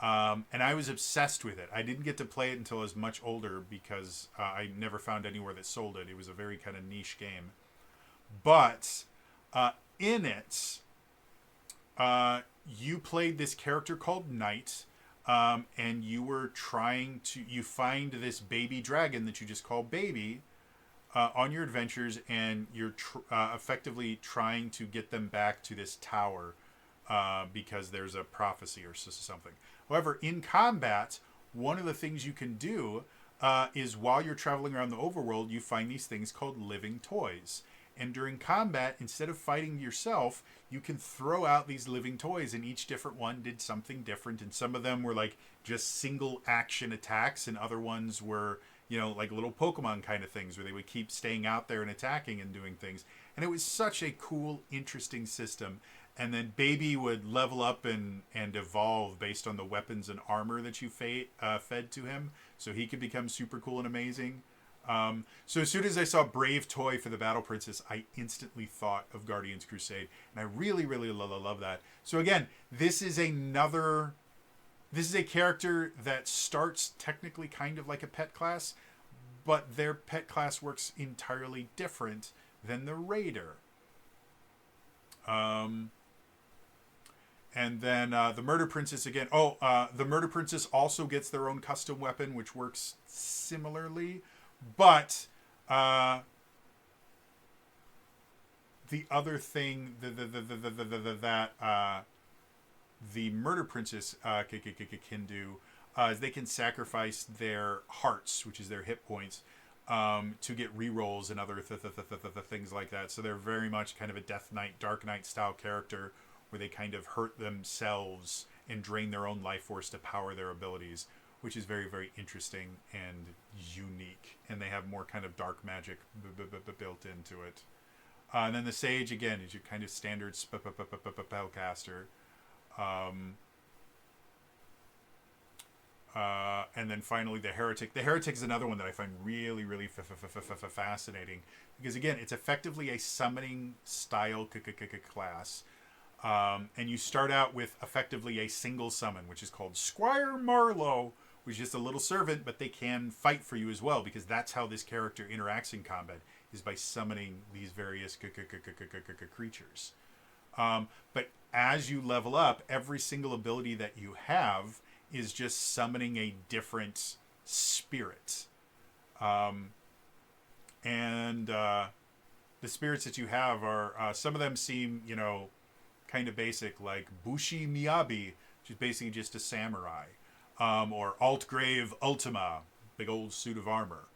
and I was obsessed with it. I didn't get to play it until I was much older because I never found anywhere that sold it. It was a very kind of niche game. But in it, you played this character called Knight, and you were you find this baby dragon that you just call Baby on your adventures, and you're effectively trying to get them back to this tower because there's a prophecy or something. However, in combat, one of the things you can do is while you're traveling around the overworld, you find these things called living toys. And during combat, instead of fighting yourself, you can throw out these living toys, and each different one did something different. And some of them were like just single action attacks, and other ones were, like little Pokemon kind of things where they would keep staying out there and attacking and doing things. And it was such a cool, interesting system. And then Baby would level up and evolve based on the weapons and armor that you fed to him. So he could become super cool and amazing. So as soon as I saw Brave Toy for the Battle Princess, I instantly thought of Guardians Crusade, and I really, really love that. So again, this is a character that starts technically kind of like a pet class, but their pet class works entirely different than the Raider. And then the Murder Princess again. The Murder Princess also gets their own custom weapon, which works similarly. But the other thing that the Murder Princess can do is they can sacrifice their hearts, which is their hit points, to get rerolls and other things like that. So they're very much kind of a Death Knight, Dark Knight style character where they kind of hurt themselves and drain their own life force to power their abilities, which is very, very interesting and unique. And they have more kind of dark magic built into it. And then the Sage, again, is your kind of standard spellcaster. And then finally the Heretic. The Heretic is another one that I find really, really fascinating. Because, again, it's effectively a summoning style class. And you start out with effectively a single summon, which is called Squire Marlowe, which is just a little servant, but they can fight for you as well, because that's how this character interacts in combat, is by summoning these various creatures. But as you level up, every single ability that you have is just summoning a different spirit. And the spirits that you have are, some of them seem, kind of basic, like Bushi Miyabi, which is basically just a samurai. Or Altgrave Ultima, big old suit of armor.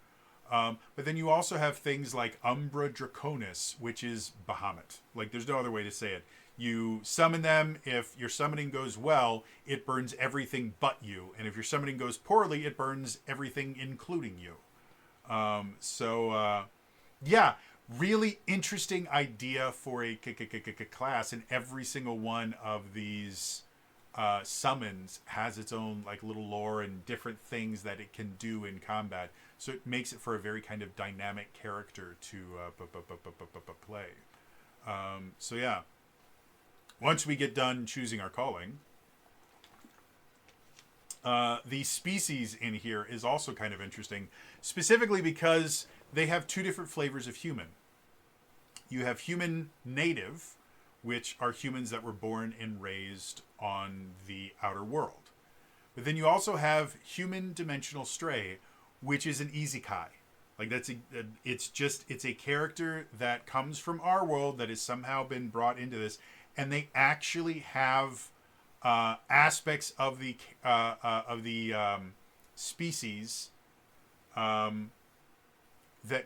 But then you also have things like Umbra Draconis, which is Bahamut. Like, there's no other way to say it. You summon them. If your summoning goes well, it burns everything but you. And if your summoning goes poorly, it burns everything including you. Yeah, really interesting idea for a class. And every single one of these summons has its own like little lore and different things that it can do in combat. So it makes it for a very kind of dynamic character to play. So yeah. Once we get done choosing our calling, the species in here is also kind of interesting, specifically because they have two different flavors of human. You have human native, which are humans that were born and raised on the outer world. But then you also have human dimensional stray, which is an isekai. Like it's a character that comes from our world that has somehow been brought into this. And they actually have aspects of the species that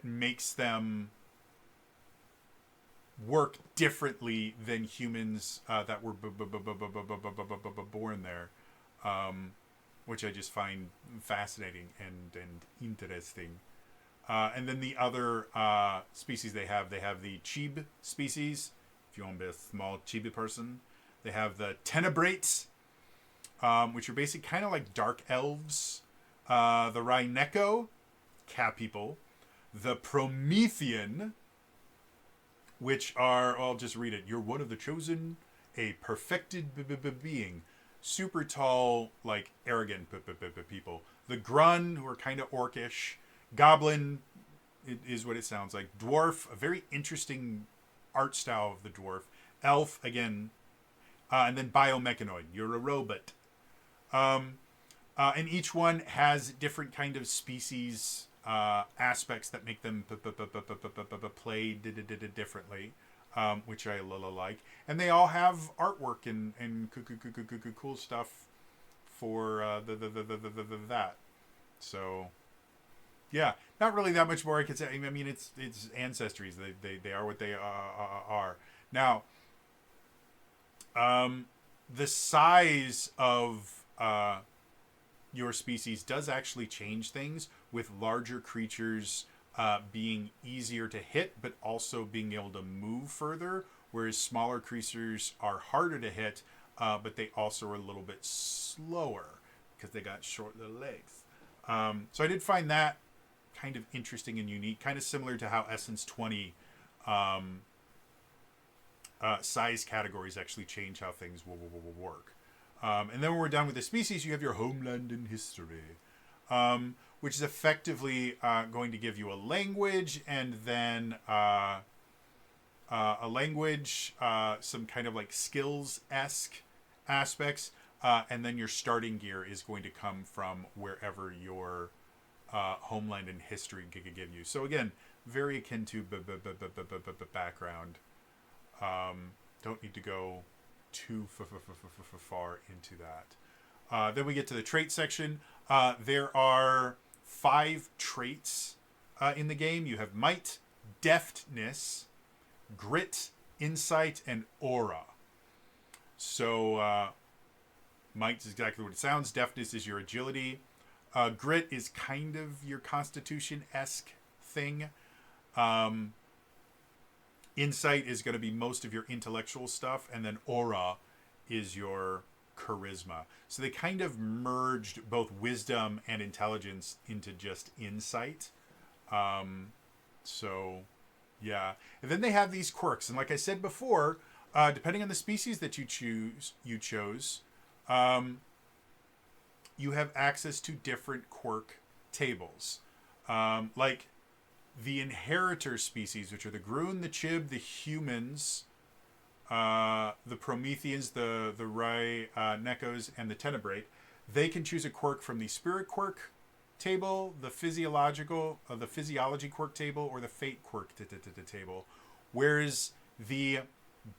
makes them work differently than humans that were born there, which I just find fascinating and interesting. And then the other species they have the Chib species. If you want to be a small chibi person, they have the Tenebrates, which are basically kind of like dark elves. The Rhineko, cat people. The Promethean, which are, I'll just read it. You're one of the chosen, a perfected being. Super tall, like arrogant people. The Grun, who are kind of orcish. Goblin is what it sounds like. Dwarf, a very interesting art style of the dwarf. Elf, again, and then biomechanoid. You're a robot. And each one has different kind of species aspects that make them play differently, which I like. And they all have artwork and cool stuff for that. So yeah, not really that much more I could say. I mean, it's ancestries. They are what they are. Now, the size of your species does actually change things, with larger creatures being easier to hit, but also being able to move further, whereas smaller creatures are harder to hit, but they also are a little bit slower because they got short little legs. So I did find that kind of interesting and unique, kind of similar to how Essence 20 size categories actually change how things will work. And then when we're done with the species, you have your homeland and history, which is effectively going to give you a language, and then some kind of like skills-esque aspects, and then your starting gear is going to come from wherever your homeland and history can give you. So again, very akin to background. Don't need to go too far into that. Then we get to the trait section. There are 5 traits in the game. You have might, deftness, grit, insight, and aura. So might is exactly what it sounds. Deftness is your agility. Grit is kind of your constitution-esque thing. Insight is going to be most of your intellectual stuff, and then aura is your charisma. So they kind of merged both wisdom and intelligence into just insight. So yeah, and then they have these quirks, and like I said before, depending on the species that you chose, you have access to different quirk tables. Like the inheritor species, which are the Groon, the Chib, the humans, the Prometheans, the Rai Nekos, and the Tenebrate, they can choose a quirk from the spirit quirk table, the physiology quirk table, or the fate quirk table. Whereas the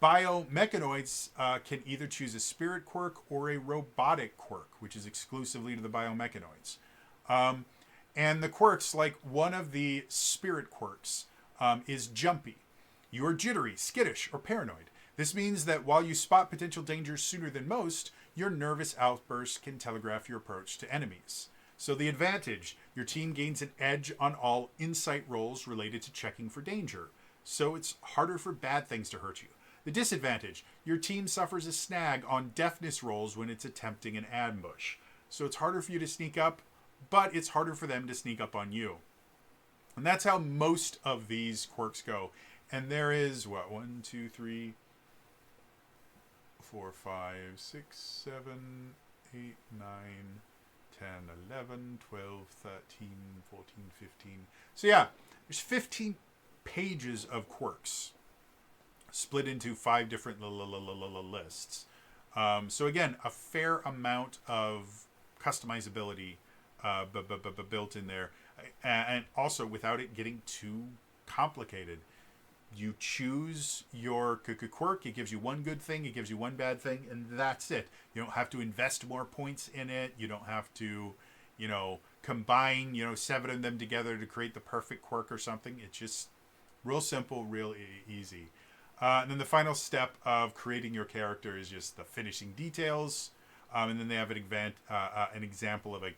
biomechanoids can either choose a spirit quirk or a robotic quirk, which is exclusively to the biomechanoids. And the quirks, like one of the spirit quirks, is jumpy. You are jittery, skittish, or paranoid. This means that while you spot potential dangers sooner than most, your nervous outbursts can telegraph your approach to enemies. So the advantage, your team gains an edge on all insight rolls related to checking for danger. So it's harder for bad things to hurt you. The disadvantage, your team suffers a snag on deafness rolls when it's attempting an ambush. So it's harder for you to sneak up, but it's harder for them to sneak up on you. And that's how most of these quirks go. And there is, 1, 2, 3, 4, 5, 6, 7, 8, 9, 10, 11, 12, 13, 14, 15. So yeah, there's 15 pages of quirks split into 5 different lists. So again, a fair amount of customizability built in there, and also without it getting too complicated. You choose your quirk, it gives you one good thing, it gives you one bad thing, and that's it. You don't have to invest more points in it. You don't have to, combine, 7 of them together to create the perfect quirk or something. It's just real simple, real easy. And then the final step of creating your character is just the finishing details. And then they have an example of a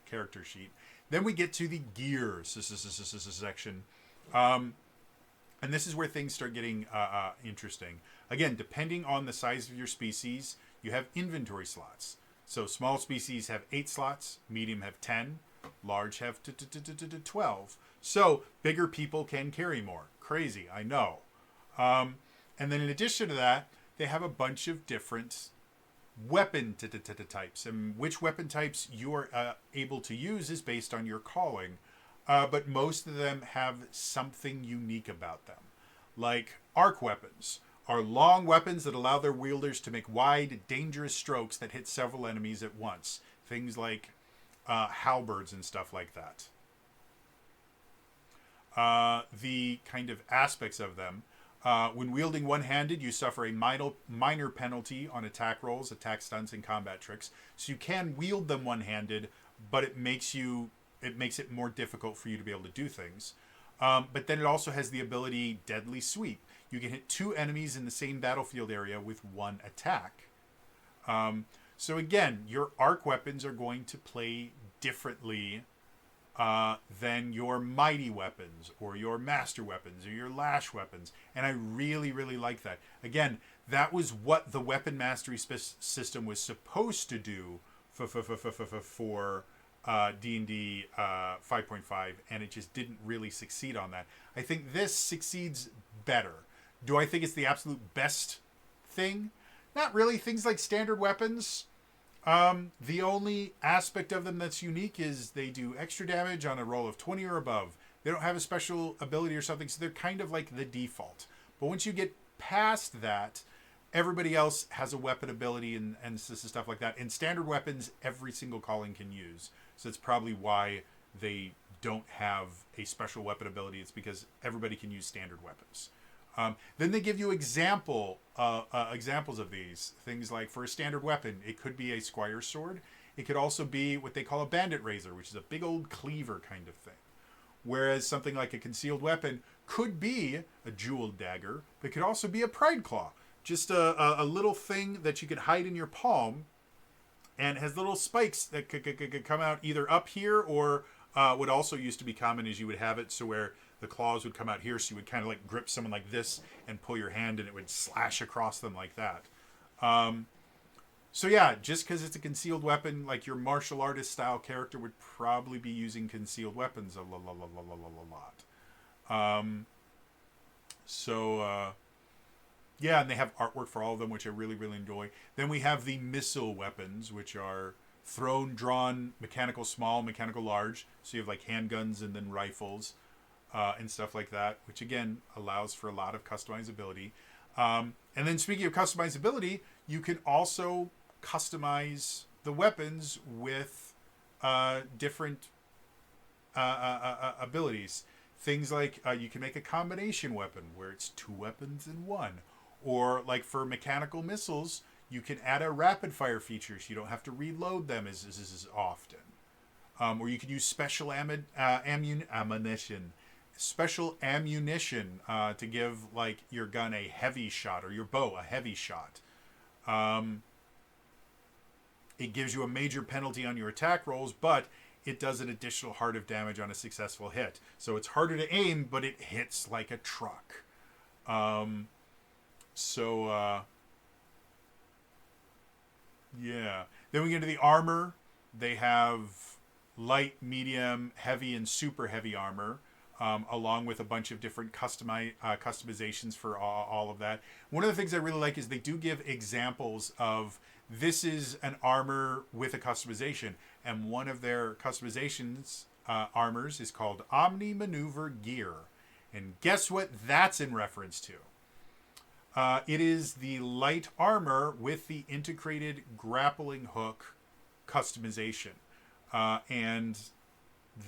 character sheet. Then we get to the gears section. And this is where things start getting interesting. Again, depending on the size of your species, you have inventory slots. So small species have 8 slots, medium have 10, large have 12. So bigger people can carry more. Crazy, I know. And then in addition to that, they have a bunch of different weapon types. And which weapon types you are able to use is based on your calling. But most of them have something unique about them. Like arc weapons are long weapons that allow their wielders to make wide, dangerous strokes that hit several enemies at once. Things like halberds and stuff like that. The kind of aspects of them. When wielding one-handed, you suffer a minor penalty on attack rolls, attack stunts, and combat tricks. So you can wield them one-handed, but it makes it more difficult for you to be able to do things. But then it also has the ability Deadly Sweep. You can hit 2 enemies in the same battlefield area with 1 attack. So again, your arc weapons are going to play differently than your mighty weapons or your master weapons or your lash weapons. And I really, really like that. Again, that was what the weapon mastery system was supposed to do for D&D 5.5, and it just didn't really succeed on that. I think this succeeds better. Do I think it's the absolute best thing? Not really. Things like standard weapons, the only aspect of them that's unique is they do extra damage on a roll of 20 or above. They don't have a special ability or something, so they're kind of like the default. But once you get past that, everybody else has a weapon ability and stuff like that. And standard weapons, every single calling can use. So it's probably why they don't have a special weapon ability. It's because everybody can use standard weapons. Then they give you examples of these things. Like for a standard weapon, it could be a squire's sword. It could also be what they call a bandit razor, which is a big old cleaver kind of thing. Whereas something like a concealed weapon could be a jeweled dagger, but it could also be a pride claw, just a little thing that you could hide in your palm, and has little spikes that could come out either up here, or what also used to be common is you would have it so where the claws would come out here, so you would kind of like grip someone like this and pull your hand, and it would slash across them like that. So yeah, just because it's a concealed weapon, like your martial artist style character would probably be using concealed weapons a lot. Yeah, and they have artwork for all of them, which I really, really enjoy. Then we have the missile weapons, which are thrown, drawn, mechanical small, mechanical large. So you have like handguns and then rifles and stuff like that, which again allows for a lot of customizability. And then speaking of customizability, you can also customize the weapons with different abilities. Things like you can make a combination weapon where it's 2 weapons in one. Or like for mechanical missiles, you can add a rapid fire feature so you don't have to reload them as often. Or you can use special ammunition. Special ammunition to give like your gun a heavy shot, or your bow a heavy shot. It gives you a major penalty on your attack rolls, but it does an additional heart of damage on a successful hit. So it's harder to aim, but it hits like a truck. Yeah. Then we get into the armor. They have light, medium, heavy, and super heavy armor, along with a bunch of different customizations for all of that. One of the things I really like is they do give examples of this is an armor with a customization, and one of their customizations armors is called Omni Maneuver Gear. And guess what that's in reference to? It is the light armor with the integrated grappling hook customization. And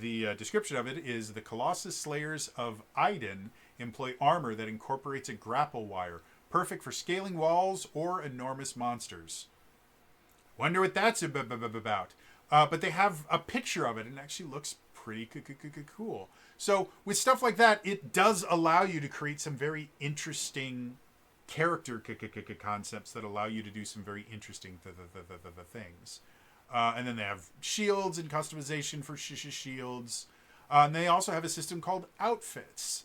the description of it is the Colossus Slayers of Iden employ armor that incorporates a grapple wire, perfect for scaling walls or enormous monsters. Wonder what that's about. But they have a picture of it, and it actually looks pretty cool. So with stuff like that, it does allow you to create some very interesting character concepts that allow you to do some very interesting things. And then they have shields and customization for shields. And they also have a system called outfits,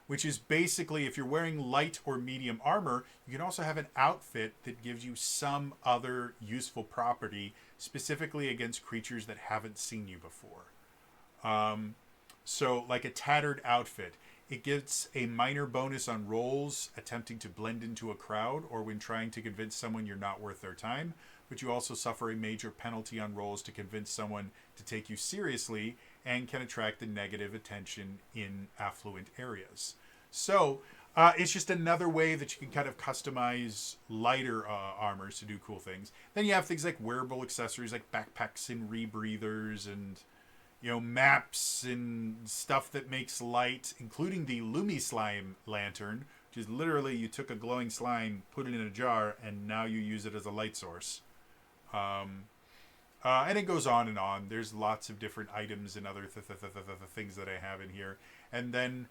which is basically if you're wearing light or medium armor, you can also have an outfit that gives you some other useful property, specifically against creatures that haven't seen you before. So like a tattered outfit, it gets a minor bonus on rolls attempting to blend into a crowd or when trying to convince someone you're not worth their time, but you also suffer a major penalty on rolls to convince someone to take you seriously and can attract the negative attention in affluent areas. So it's just another way that you can kind of customize lighter armors to do cool things. Then you have things like wearable accessories like backpacks and rebreathers and maps and stuff that makes light, including the Lumi Slime Lantern, which is literally you took a glowing slime, put it in a jar, and now you use it as a light source. And it goes on and on. There's lots of different items and other things that I have in here. And then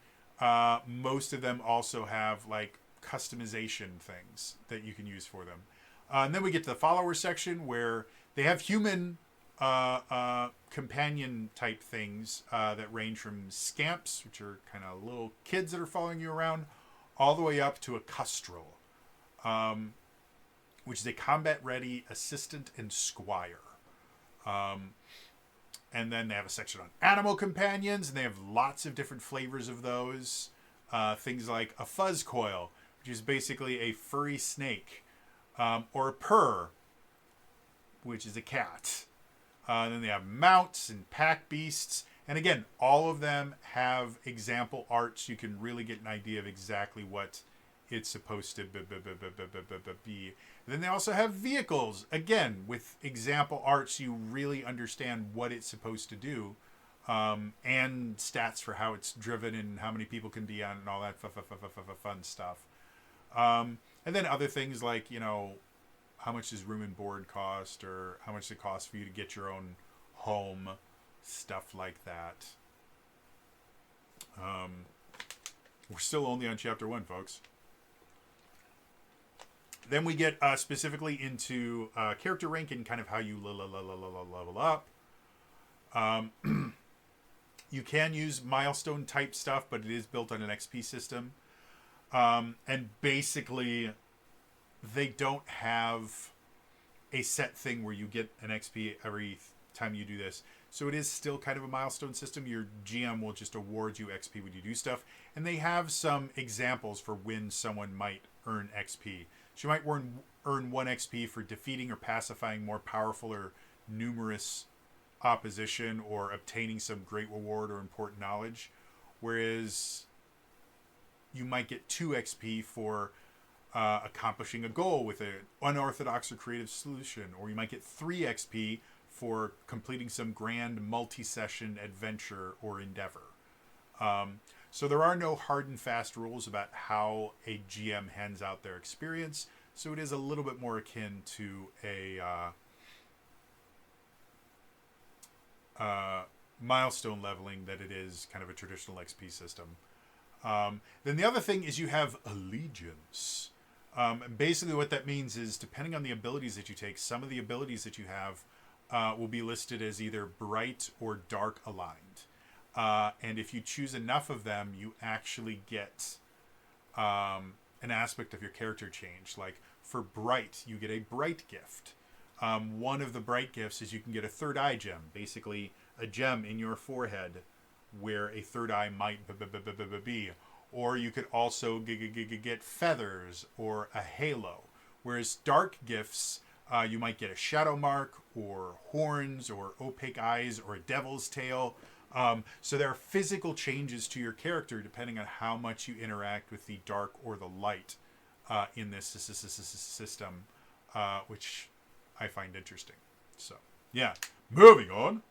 most of them also have like customization things that you can use for them. And then we get to the follower section where they have human companion type things that range from scamps, which are kind of little kids that are following you around, all the way up to a custrel, which is a combat ready assistant and squire. And then they have a section on animal companions, and they have lots of different flavors of those. Things like a fuzz coil, which is basically a furry snake, or a purr, which is a cat. Then they have mounts and pack beasts. And again, all of them have example art so you can really get an idea of exactly what it's supposed to be. And then they also have vehicles, again, with example art so you really understand what it's supposed to do. and stats for how it's driven and how many people can be on and all that fun stuff. And then other things like, you know, how much does room and board cost, or how much it costs for you to get your own home, stuff like that. We're still only on chapter 1, folks. Then we get specifically into character rank and kind of how you level up. You can use milestone type stuff, but it is built on an XP system. And basically, they don't have a set thing where you get an XP every time you do this. So it is still kind of a milestone system. Your GM will just award you XP when you do stuff. And they have some examples for when someone might earn XP. So you might earn 1 XP for defeating or pacifying more powerful or numerous opposition, or obtaining some great reward or important knowledge. Whereas you might get 2 XP for accomplishing a goal with an unorthodox or creative solution. Or you might get 3 XP for completing some grand multi-session adventure or endeavor. So there are no hard and fast rules about how a GM hands out their experience. So it is a little bit more akin to a milestone leveling that it is kind of a traditional XP system. Then the other thing is you have allegiance. Basically what that means is, depending on the abilities that you take, some of the abilities that you have will be listed as either bright or dark aligned. And if you choose enough of them, you actually get an aspect of your character change. Like for bright, you get a bright gift. One of the bright gifts is you can get a third eye gem, basically a gem in your forehead where a third eye might be. Or you could also get feathers or a halo. Whereas dark gifts, you might get a shadow mark or horns or opaque eyes or a devil's tail. So there are physical changes to your character depending on how much you interact with the dark or the light in this system, which I find interesting. So, yeah. Moving on.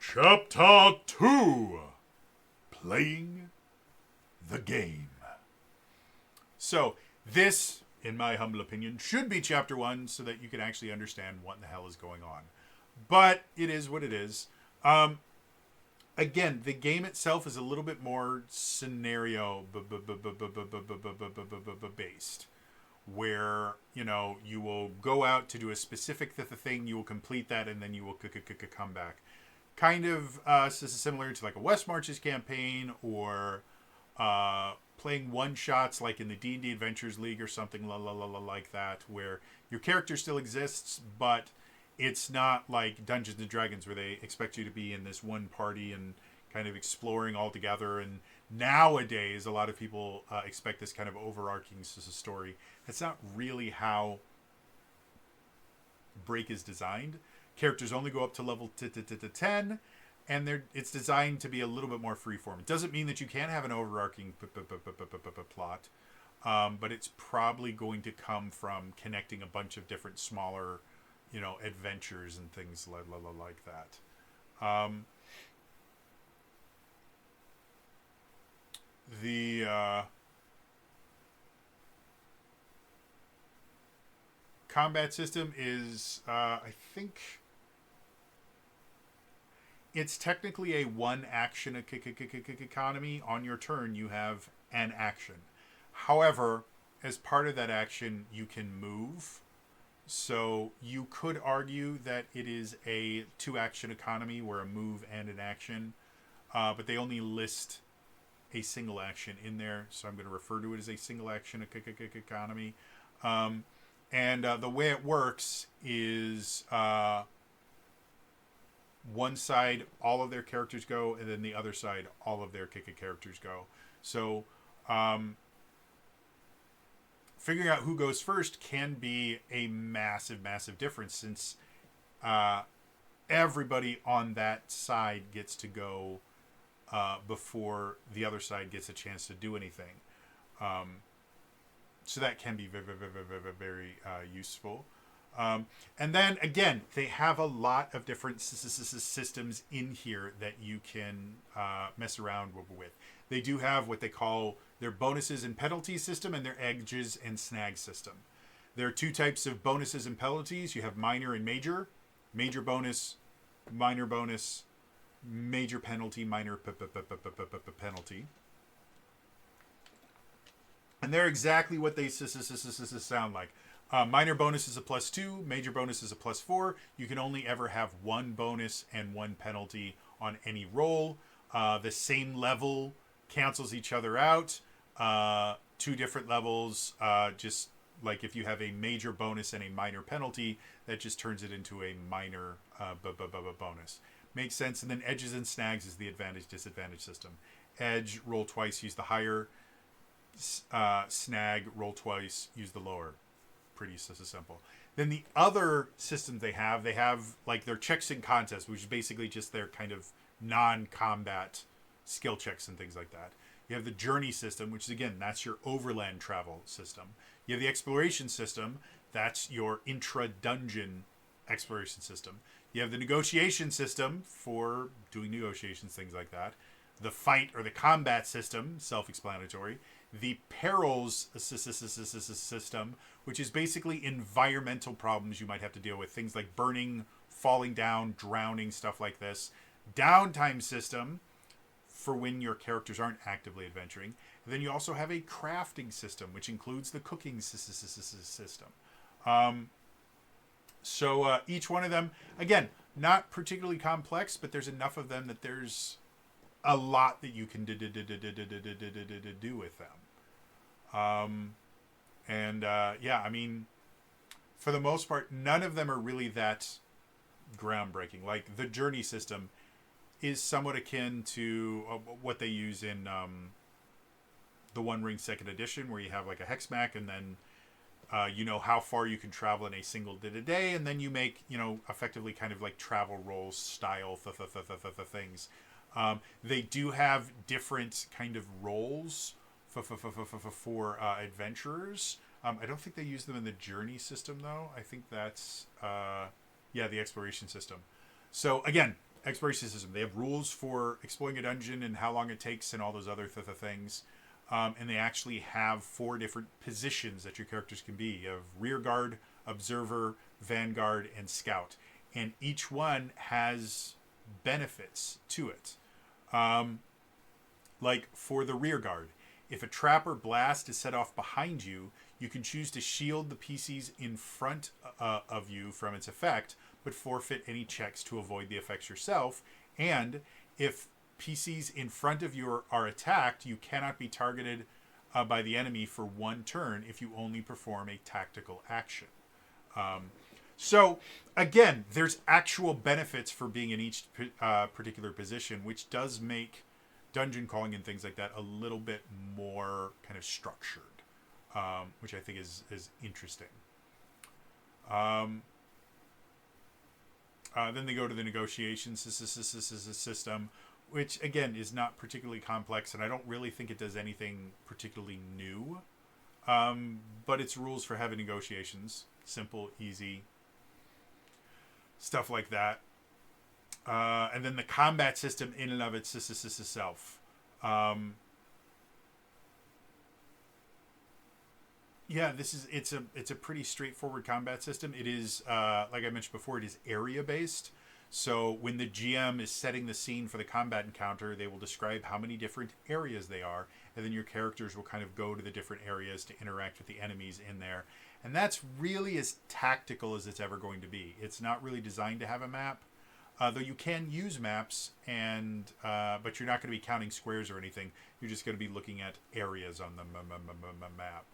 Chapter 2. Playing the game. So, this, in my humble opinion, should be Chapter 1 so that you can actually understand what the hell is going on. But it is what it is. Again, the game itself is a little bit more scenario based. Where, you know, you will go out to do a specific thing, you will complete that, and then you will come back. Kind of similar to like a West Marches campaign, or playing one-shots like in the D&D Adventures League or something like that, where your character still exists, but it's not like Dungeons & Dragons where they expect you to be in this one party and kind of exploring all together. And nowadays, a lot of people expect this kind of overarching story. That's not really how Break is designed. Characters only go up to level 10, and it's designed to be a little bit more freeform. It doesn't mean that you can't have an overarching plot, but it's probably going to come from connecting a bunch of different smaller, you know, adventures and things like that. The combat system is, I think, it's technically a one action economy. On your turn, you have an action. However, as part of that action, you can move. So you could argue that it is a 2-action economy where a move and an action, but they only list a single action in there. So I'm going to refer to it as a single action economy. And the way it works is one side, all of their characters go, and then the other side, all of their characters go. So figuring out who goes first can be a massive difference, since everybody on that side gets to go before the other side gets a chance to do anything. So that can be very useful. And then again, they have a lot of different systems in here that you can mess around with. They do have what they call their bonuses and penalties system and their edges and snag system. There are two types of bonuses and penalties. You have minor and major. Major bonus, minor bonus, major penalty, minor penalty. And they're exactly what they sound like. Minor bonus is a +2. Major bonus is a +4. You can only ever have one bonus and one penalty on any roll. The same level cancels each other out. Two different levels, just like if you have a major bonus and a minor penalty, that just turns it into a minor bonus. Makes sense. And then edges and snags is the advantage-disadvantage system. Edge, roll twice, use the higher. Snag, roll twice, use the lower. Pretty simple. Then the other systems they have like their checks and contests, which is basically just their kind of non-combat skill checks and things like that. You have the journey system, which is, again, that's your overland travel system. You have the exploration system, that's your intra-dungeon exploration system. You have the negotiation system for doing negotiations, things like that. The fight or the combat system, self-explanatory. The perils system, which is basically environmental problems you might have to deal with. Things like burning, falling down, drowning, stuff like this. Downtime system for when your characters aren't actively adventuring. And then you also have a crafting system, which includes the cooking system. So each one of them, again, not particularly complex, but there's enough of them that there's a lot that you can do with them. Yeah, I mean, for the most part, none of them are really that groundbreaking. Like the journey system is somewhat akin to what they use in the One Ring 2nd Edition, where you have like a hex map, and then you know how far you can travel in a single day, and then you make, you know, effectively kind of like travel rolls style things. They do have different kind of roles for adventurers. I don't think they use them in the journey system, though. I think that's, the exploration system. So, again, exploration system. They have rules for exploring a dungeon and how long it takes and all those other things. And they actually have 4 different positions that your characters can be. You have rear guard, observer, vanguard, and scout. And each one has benefits to it. Like for the rear guard, if a trap or blast is set off behind you, you can choose to shield the PCs in front of you from its effect, but forfeit any checks to avoid the effects yourself. And if PCs in front of you are attacked, you cannot be targeted by the enemy for 1 turn if you only perform a tactical action. So, again, there's actual benefits for being in each particular position, which does make dungeon crawling and things like that a little bit more kind of structured, which I think is interesting. Then they go to the negotiations system, which, again, is not particularly complex, and I don't really think it does anything particularly new. But it's rules for having negotiations. Simple, easy, stuff like that. And then the combat system in and of itself. It's a pretty straightforward combat system. It is, like I mentioned before, it is area based. So when the GM is setting the scene for the combat encounter, they will describe how many different areas they are, and then your characters will kind of go to the different areas to interact with the enemies in there. And that's really as tactical as it's ever going to be. It's not really designed to have a map, though you can use maps, and but you're not going to be counting squares or anything. You're just going to be looking at areas on the map,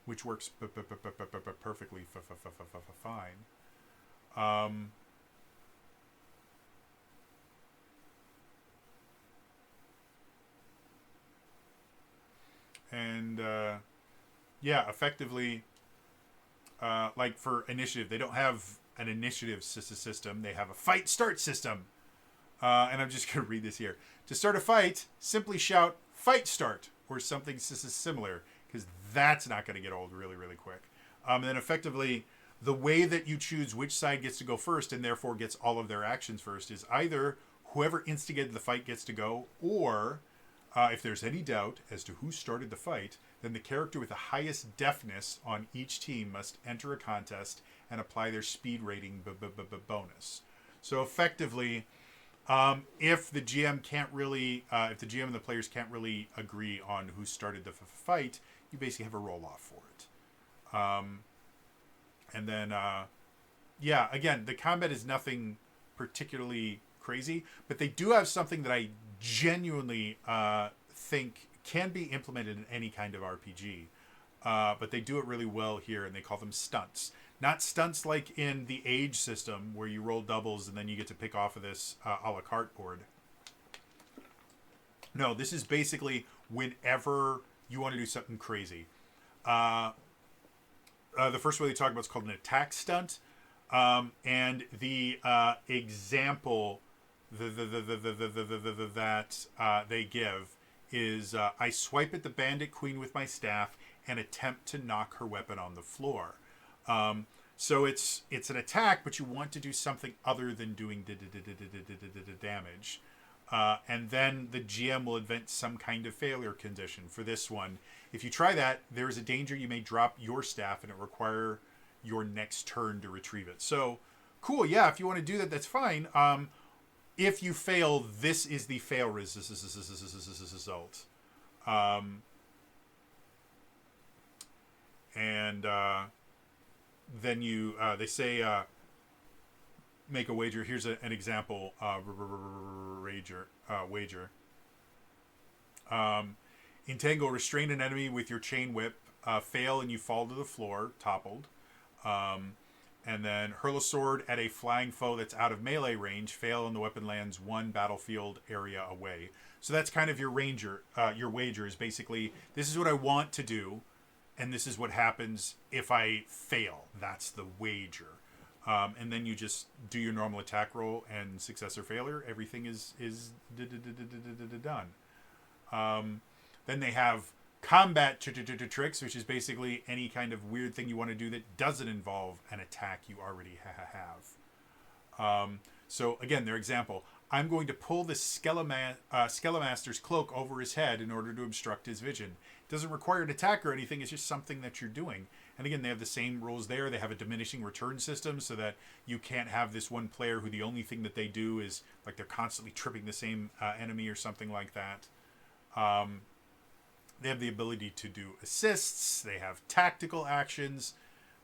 which works perfectly fine. And effectively, like for initiative, they don't have an initiative system. They have a fight start system. And I'm just going to read this here. To start a fight, simply shout fight start or something similar, because that's not going to get old really, really quick. And then effectively, the way that you choose which side gets to go first and therefore gets all of their actions first is either whoever instigated the fight gets to go, or if there's any doubt as to who started the fight, then the character with the highest deafness on each team must enter a contest and apply their speed rating bonus. So effectively, if the GM can't really, if the GM and the players can't really agree on who started the fight, you basically have a roll off for it. And then, yeah, again, the combat is nothing particularly crazy, but they do have something that I genuinely think can be implemented in any kind of RPG. But they do it really well here, and they call them stunts. Not stunts like in the age system where you roll doubles and then you get to pick off of this a la carte board. No, this is basically whenever you want to do something crazy. The first way they talk about is called an attack stunt. And the example that they give is I swipe at the bandit queen with my staff and attempt to knock her weapon on the floor. So it's an attack, but you want to do something other than doing damage. And then the GM will invent some kind of failure condition for this one. If you try that, there is a danger you may drop your staff and it require your next turn to retrieve it. So, cool, yeah, if you want to do that, that's fine. If you fail, this is the fail result. And then you, they say, make a wager. Here's an example wager. Entangle, restrain an enemy with your chain whip. Fail and you fall to the floor, toppled. And then hurl a sword at a flying foe that's out of melee range. Fail and the weapon lands 1 battlefield area away. So that's kind of your wager is basically, this is what I want to do, and this is what happens if I fail. That's the wager. And then you just do your normal attack roll, and success or failure, everything is done. Then they have combat tricks, which is basically any kind of weird thing you want to do that doesn't involve an attack you already have. So again, their example, I'm going to pull the Skellamaster's cloak over his head in order to obstruct his vision. It doesn't require an attack or anything, it's just something that you're doing. And again, they have the same rules there. They have a diminishing return system so that you can't have this one player who the only thing that they do is like they're constantly tripping the same enemy or something like that. They have the ability to do assists. They have tactical actions.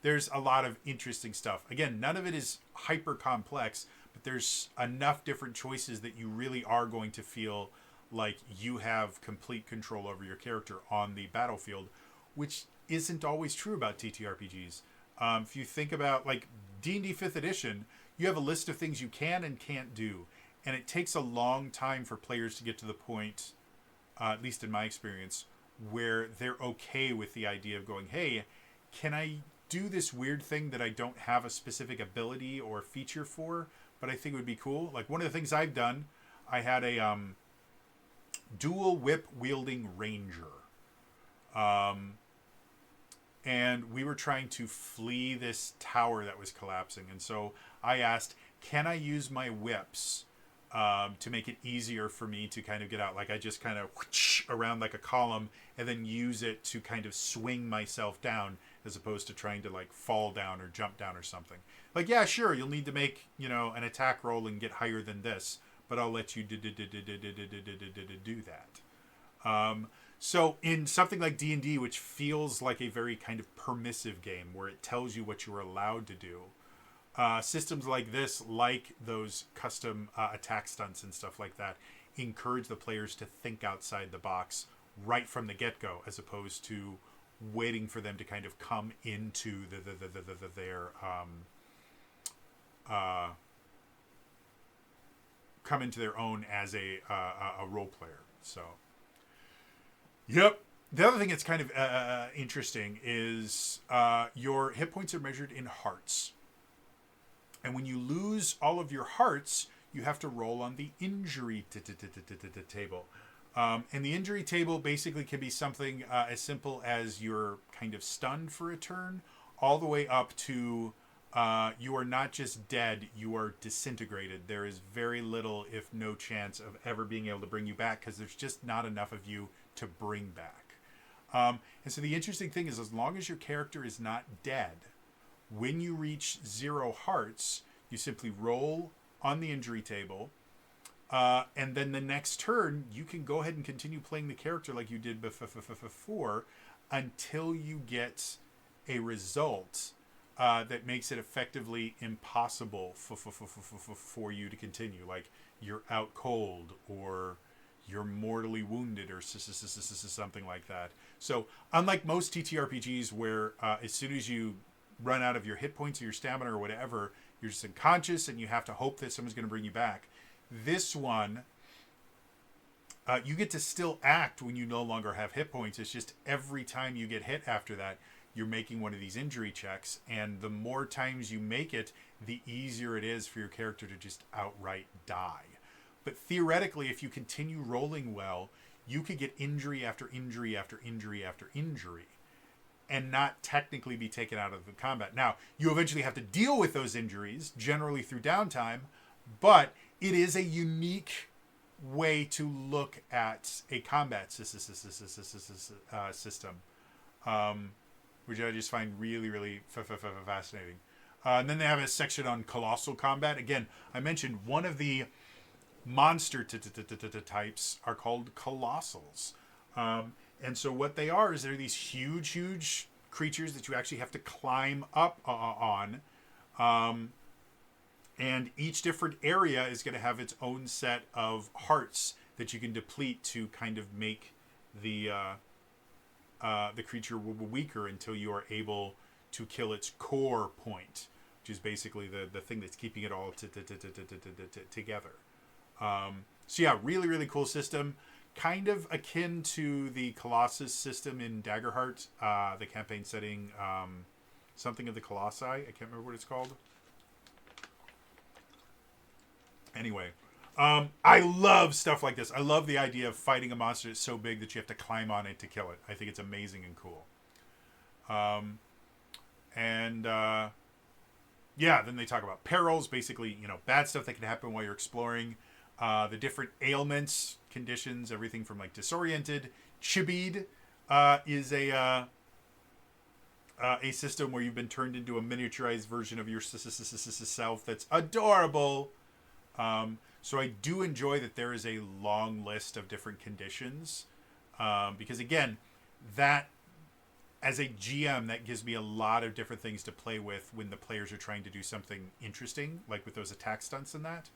There's a lot of interesting stuff. Again, none of it is hyper complex, but there's enough different choices that you really are going to feel like you have complete control over your character on the battlefield, which isn't always true about TTRPGs. If you think about like D&D 5th edition, you have a list of things you can and can't do. And it takes a long time for players to get to the point, at least in my experience, where they're okay with the idea of going, hey, can I do this weird thing that I don't have a specific ability or feature for, but I think would be cool? Like one of the things I've done, I had a dual whip wielding ranger. And we were trying to flee this tower that was collapsing. And so I asked, can I use my whips to make it easier for me to kind of get out? Like I just kind of whoosh around like a column and then use it to kind of swing myself down as opposed to trying to like fall down or jump down or something. Like, yeah, sure, you'll need to make, an attack roll and get higher than this, but I'll let you do that. So in something like D&D, which feels like a very kind of permissive game where it tells you what you're allowed to do, systems like this, like those custom attack stunts and stuff like that, encourage the players to think outside the box right from the get-go, as opposed to waiting for them to kind of come into their come into their own as a role player. So, yep. The other thing that's kind of interesting is your hit points are measured in hearts. And when you lose all of your hearts, you have to roll on the injury table. And the injury table basically can be something as simple as you're kind of stunned for a turn, all the way up to you are not just dead, you are disintegrated. There is very little, if no chance, of ever being able to bring you back because there's just not enough of you to bring back. And so the interesting thing is, as long as your character is not dead, when you reach 0 hearts, you simply roll on the injury table. And then the next turn, you can go ahead and continue playing the character like you did before until you get a result that makes it effectively impossible for you to continue. Like you're out cold or you're mortally wounded or something like that. So unlike most TTRPGs where as soon as you run out of your hit points or your stamina or whatever, you're just unconscious and you have to hope that someone's going to bring you back. This one, you get to still act when you no longer have hit points. It's just every time you get hit after that, you're making one of these injury checks. And the more times you make it, the easier it is for your character to just outright die. But theoretically, if you continue rolling well, you could get injury after injury after injury after injury and not technically be taken out of the combat. Now, you eventually have to deal with those injuries, generally through downtime, but it is a unique way to look at a combat system, which I just find really, really fascinating. And then they have a section on colossal combat. Again, I mentioned one of the monster types are called colossals. And so what they are is they're these huge creatures that you actually have to climb up on. And each different area is going to have its own set of hearts that you can deplete to kind of make the creature weaker until you are able to kill its core point, which is basically the thing that's keeping it all together. So yeah, really, really cool system. Kind of akin to the Colossus system in Daggerheart, the campaign setting, something of the Colossi. I can't remember what it's called. Anyway, I love stuff like this. I love the idea of fighting a monster that's so big that you have to climb on it to kill it. I think it's amazing and cool. Yeah, then they talk about perils, basically, bad stuff that can happen while you're exploring. The different ailments, conditions, everything from like disoriented. Chibied is a system where you've been turned into a miniaturized version of your self that's adorable. So I do enjoy that there is a long list of different conditions, because again, that as a GM, that gives me a lot of different things to play with when the players are trying to do something interesting, like with those attack stunts and that.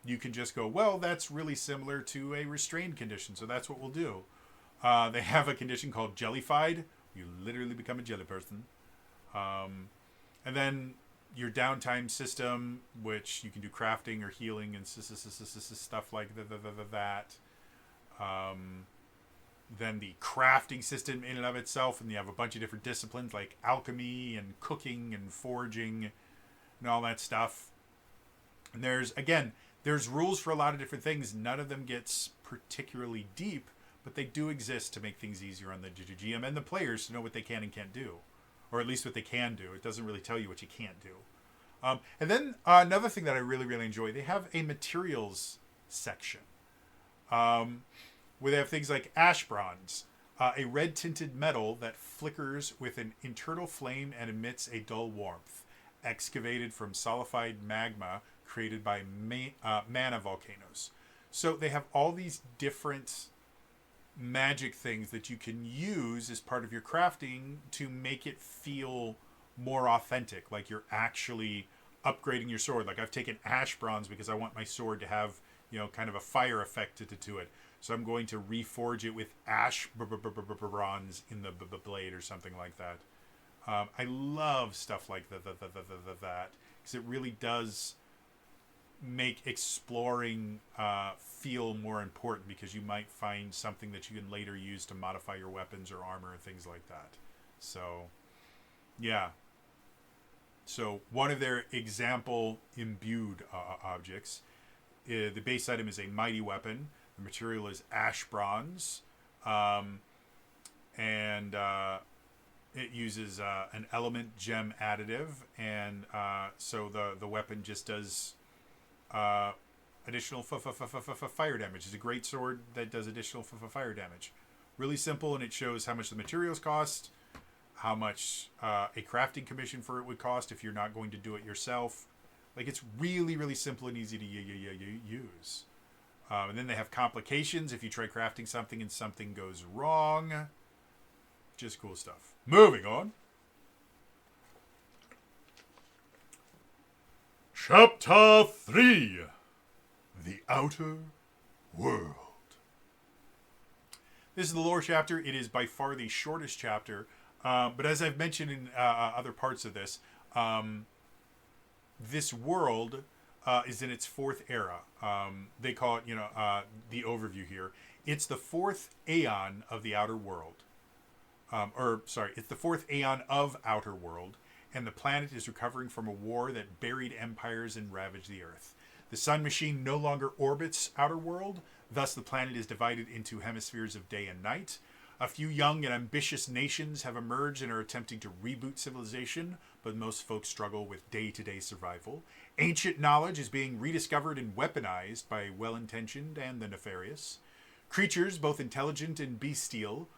You can just go, well, that's really similar to a restrained condition, so that's what we'll do. They have a condition called jellified. You literally become a jelly person. And then your downtime system, which you can do crafting or healing and stuff like that. Then the crafting system in and of itself, and you have a bunch of different disciplines like alchemy and cooking and forging and all that stuff. And there's rules for a lot of different things. None of them gets particularly deep, but they do exist to make things easier on the GM and the players to know what they can and can't do. Or at least what they can do. It doesn't really tell you what you can't do. And then another thing that I really, really enjoy, they have a materials section. Where they have things like ash bronze, a red-tinted metal that flickers with an internal flame and emits a dull warmth, excavated from solidified magma created by mana volcanoes. So they have all these different magic things that you can use as part of your crafting to make it feel more authentic, like you're actually upgrading your sword. Like I've taken ash bronze because I want my sword to have, kind of a fire effect to it. So I'm going to reforge it with ash bronze in the blade or something like that. I love stuff like that because it really does make exploring feel more important, because you might find something that you can later use to modify your weapons or armor and things like that. So, yeah. So one of their example imbued objects, the base item is a mighty weapon. The material is ash bronze, and it uses an element gem additive, and so the weapon just does additional fire damage. It's a great sword that does additional fire damage. Really simple, and it shows how much the materials cost, how much a crafting commission for it would cost if you're not going to do it yourself. Like, it's really, really simple and easy to use. And then they have complications if you try crafting something and something goes wrong. Just cool stuff. Moving on. Chapter 3. The Outer World. This is the lore chapter. It is by far the shortest chapter. But as I've mentioned in other parts of this, this world is in its fourth era. They call it, the overview here. It's the fourth aeon of the outer world. It's the fourth aeon of outer world, and the planet is recovering from a war that buried empires and ravaged the earth. The sun machine no longer orbits outer world, thus the planet is divided into hemispheres of day and night. A few young and ambitious nations have emerged and are attempting to reboot civilization, but most folks struggle with day-to-day survival. Ancient knowledge is being rediscovered and weaponized by well-intentioned and the nefarious. Creatures, both intelligent and bestial,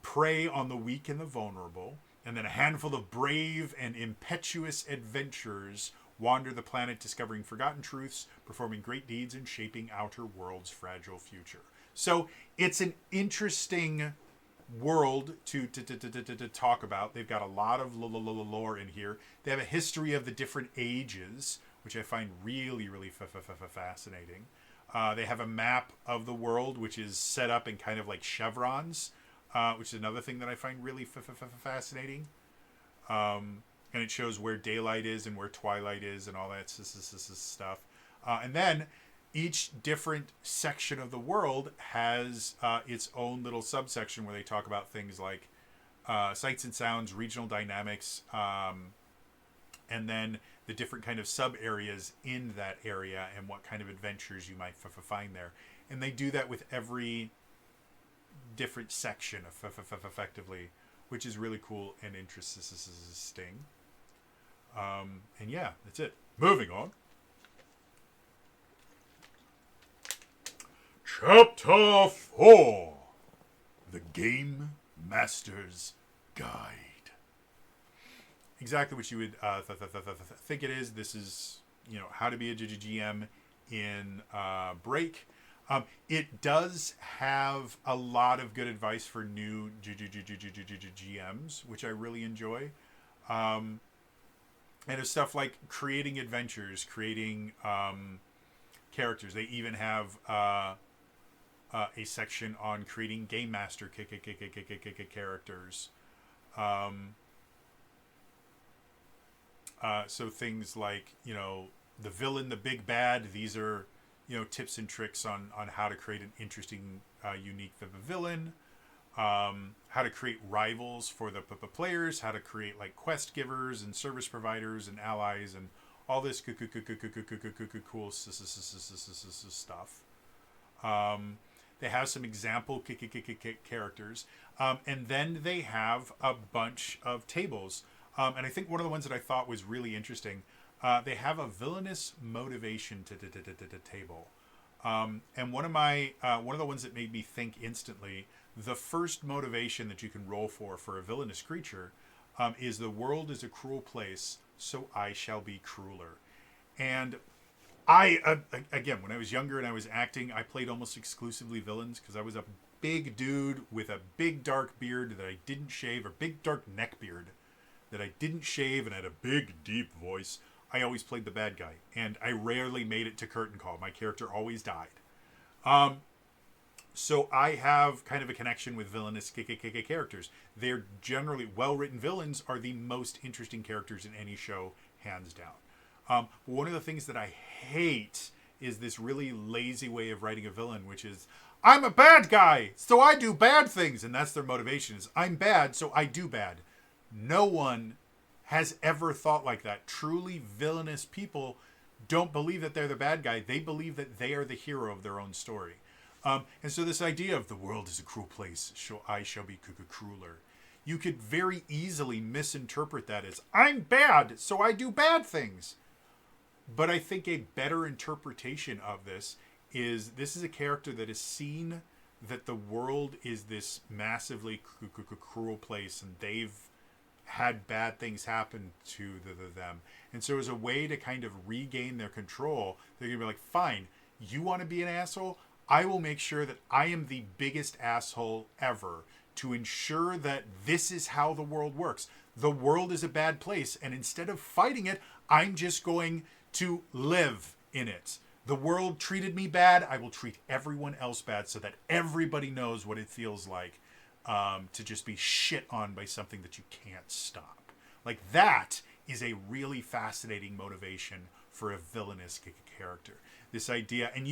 prey on the weak and the vulnerable, and then a handful of brave and impetuous adventurers wander the planet discovering forgotten truths, performing great deeds, and shaping outer world's fragile future. So it's an interesting world to talk about. They've got a lot of lore in here. They have a history of the different ages, which I find really, really fascinating. They have a map of the world, which is set up in kind of like chevrons, which is another thing that I find really fascinating. And it shows where daylight is and where twilight is and all that stuff. And then each different section of the world has its own little subsection where they talk about things like sights and sounds, regional dynamics, and then the different kind of sub areas in that area and what kind of adventures you might find there. And they do that with every different section effectively, which is really cool and interesting. And yeah, that's it. Moving on. Chapter 4. The Game Master's Guide. Exactly what you would think it is. This is, how to be a GM in Break. It does have a lot of good advice for new GMs, which I really enjoy. And it's stuff like creating adventures, creating characters. They even have a section on creating Game Master characters. So things like, the villain, the big bad. These are, tips and tricks on how to create an interesting, unique villain. How to create rivals for the players. How to create like quest givers and service providers and allies and all this cool stuff. They have some example characters, and then they have a bunch of tables. And I think one of the ones that I thought was really interesting, they have a villainous motivation table. And one of the ones that made me think instantly, the first motivation that you can roll for a villainous creature, is the world is a cruel place, so I shall be crueler. And I, again, when I was younger and I was acting, I played almost exclusively villains because I was a big dude with a big dark beard that I didn't shave, or big dark neck beard that I didn't shave, and had a big deep voice. I always played the bad guy, and I rarely made it to curtain call. My character always died. So I have kind of a connection with villainous characters. They're generally well-written villains are the most interesting characters in any show, hands down. One of the things that I hate is this really lazy way of writing a villain, which is, I'm a bad guy, so I do bad things. And that's their motivation, is I'm bad, so I do bad. No one has ever thought like that. Truly villainous people don't believe that they're the bad guy. They believe that they are the hero of their own story. And so this idea of the world is a cruel place, so I shall be crueler. you could very easily misinterpret that as, I'm bad, so I do bad things. But I think a better interpretation of this is a character that has seen that the world is this massively cruel place, and they've had bad things happen to them. And so as a way to kind of regain their control, they're going to be like, fine, you want to be an asshole? I will make sure that I am the biggest asshole ever to ensure that this is how the world works. The world is a bad place, and instead of fighting it, I'm just going to live in it. The world treated me bad. I will treat everyone else bad so that everybody knows what it feels like to just be shit on by something that you can't stop. Like, that is a really fascinating motivation for a villainous character. This idea, and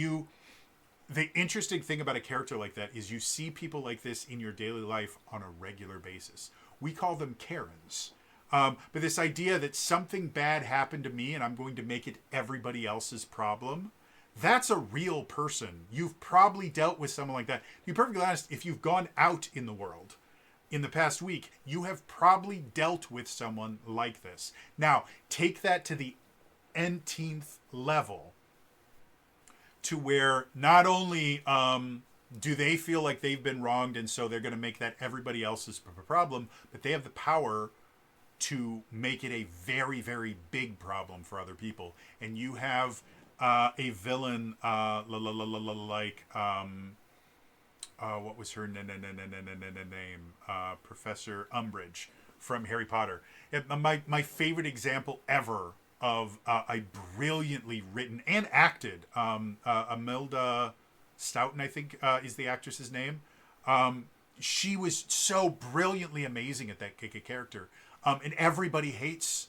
the interesting thing about a character like that is you see people like this in your daily life on a regular basis. We call them Karens. But this idea that something bad happened to me and I'm going to make it everybody else's problem, that's a real person. You've probably dealt with someone like that. To be perfectly honest, if you've gone out in the world in the past week, you have probably dealt with someone like this. Now, take that to the nth level, to where not only do they feel like they've been wronged and so they're going to make that everybody else's problem, but they have the power to make it a very, very big problem for other people. And you have a villain like what was her name? Professor Umbridge from Harry Potter. My favorite example ever of a brilliantly written and acted Imelda Staunton, I think is the actress's name. She was so brilliantly amazing at that character, and everybody hates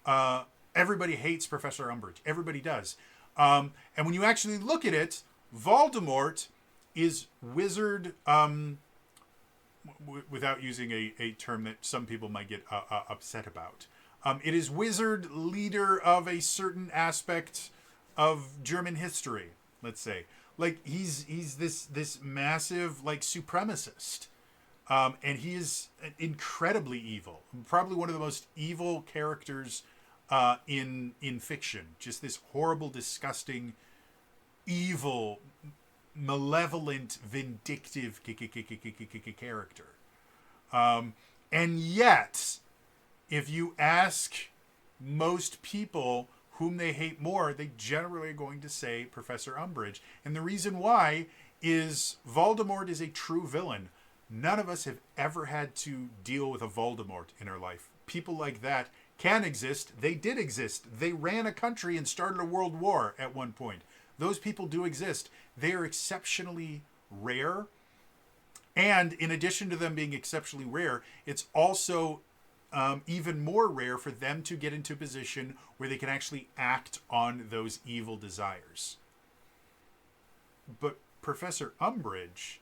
Professor Umbridge. Everybody does. And when you actually look at it, Voldemort is wizard, without using a term that some people might get upset about. It is wizard leader of a certain aspect of German history, let's say. Like, he's this massive, like, supremacist. And he is incredibly evil. Probably one of the most evil characters in fiction. Just this horrible, disgusting, evil, malevolent, vindictive character. And yet, if you ask most people whom they hate more, they generally are going to say Professor Umbridge. And the reason why is Voldemort is a true villain. None of us have ever had to deal with a Voldemort in our life. People like that can exist. They did exist. They ran a country and started a world war at one point. Those people do exist. They are exceptionally rare. And in addition to them being exceptionally rare, it's also even more rare for them to get into a position where they can actually act on those evil desires. But Professor Umbridge,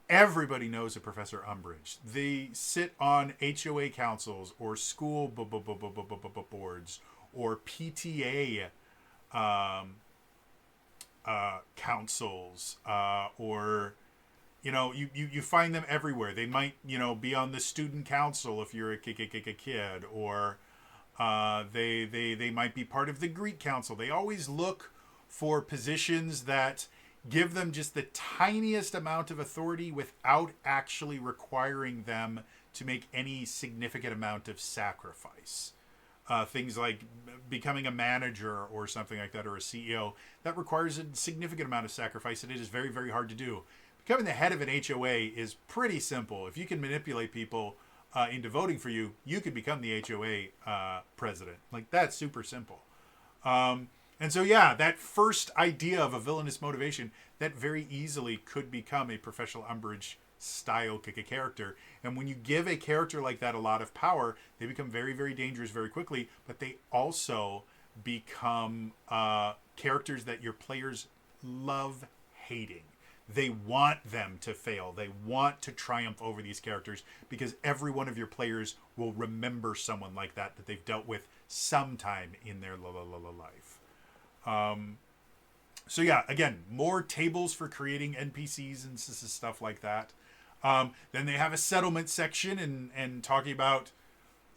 everybody knows a Professor Umbridge. They sit on HOA councils or school boards or PTA councils, or you find them everywhere. They might be on the student council if you're a kid, or they might be part of the Greek council. They always look for positions that give them just the tiniest amount of authority without actually requiring them to make any significant amount of sacrifice. Things like becoming a manager or something like that, or a CEO, that requires a significant amount of sacrifice, and it is very, very hard to do. Becoming the head of an HOA is pretty simple. If you can manipulate people into voting for you, you could become the HOA president. Like, that's super simple. And so, yeah, that first idea of a villainous motivation, that very easily could become a Professor Umbridge style character. And when you give a character like that a lot of power, they become very, very dangerous very quickly, but they also become characters that your players love hating. They want them to fail. They want to triumph over these characters, because every one of your players will remember someone like that they've dealt with sometime in their life. So yeah, again, more tables for creating NPCs and stuff like that. Then they have a settlement section and talking about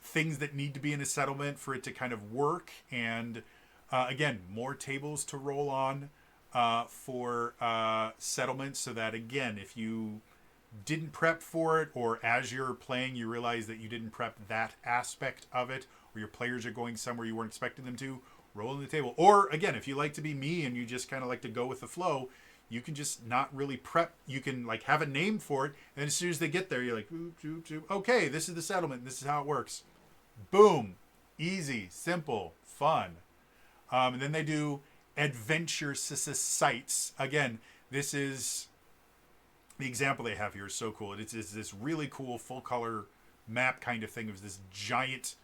things that need to be in a settlement for it to kind of work. And again, more tables to roll on for settlements, so that again, if you didn't prep for it, or as you're playing you realize that you didn't prep that aspect of it, or your players are going somewhere you weren't expecting them to, roll in the table. Or again, if you like to be me and you just kind of like to go with the flow, you can just not really prep. You can like have a name for it, and as soon as they get there, you're like, oop, oop, oop. Okay, this is the settlement. This is how it works. Boom, easy, simple, fun. And then they do adventure sites. Again, this is the example they have here is so cool. It's this really cool full color map kind of thing of this giant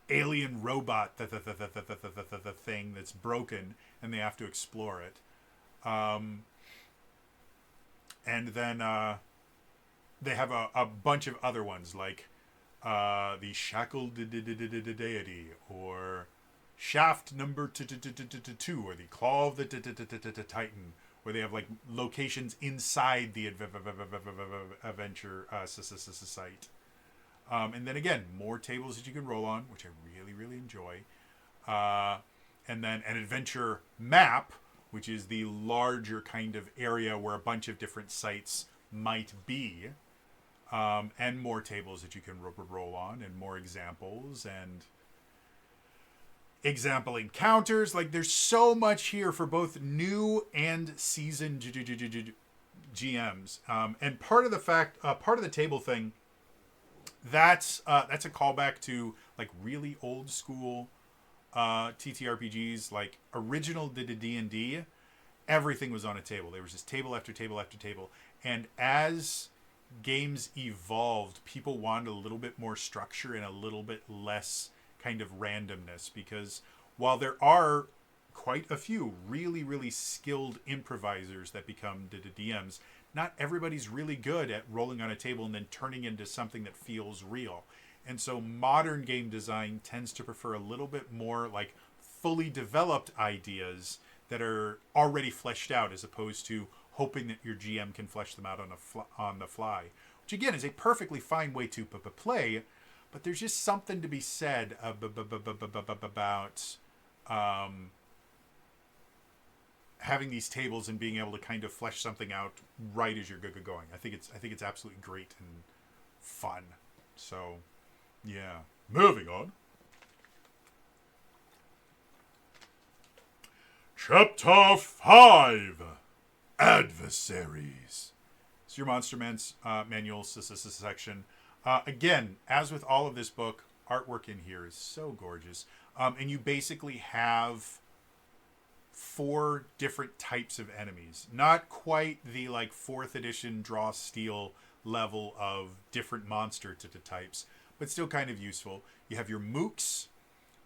alien robot thing that's broken, and they have to explore it. And then they have a bunch of other ones like the Shackled Deity, or Shaft number 2, or the Claw of the Titan, where they have like locations inside the adventure site. And then again, more tables that you can roll on, which I really, really enjoy. And then an adventure map, which is the larger kind of area where a bunch of different sites might be. And more tables that you can roll on, and more examples, and example encounters. Like, there's so much here for both new and seasoned GMs. And part of the table thing, that's a callback to like really old school TTRPGs, like original D&D. Everything was on a table. There was just table after table after table. And as games evolved, people wanted a little bit more structure and a little bit less kind of randomness, because while there are quite a few really, really skilled improvisers that become DMs, not everybody's really good at rolling on a table and then turning into something that feels real. And so modern game design tends to prefer a little bit more like fully developed ideas that are already fleshed out, as opposed to hoping that your GM can flesh them out on the fly, which again is a perfectly fine way to play. But there's just something to be said about having these tables and being able to kind of flesh something out right as you're going. I think it's absolutely great and fun. So, yeah. Moving on. Chapter 5. Adversaries. It's your Monster Manual section. Again, as with all of this book, artwork in here is so gorgeous. And you basically have 4 different types of enemies. Not quite the like 4th edition draw steel level of different monster types, but still kind of useful. You have your mooks,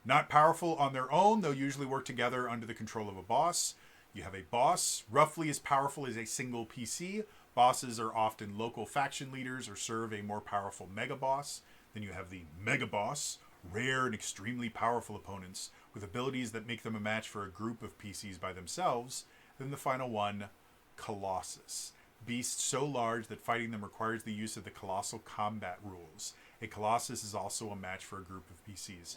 not powerful on their own. They'll usually work together under the control of a boss. You have a boss, roughly as powerful as a single PC. Bosses are often local faction leaders or serve a more powerful mega boss. Then you have the mega boss, rare and extremely powerful opponents with abilities that make them a match for a group of PCs by themselves. Then the final one, Colossus. Beasts so large that fighting them requires the use of the colossal combat rules. A Colossus is also a match for a group of PCs.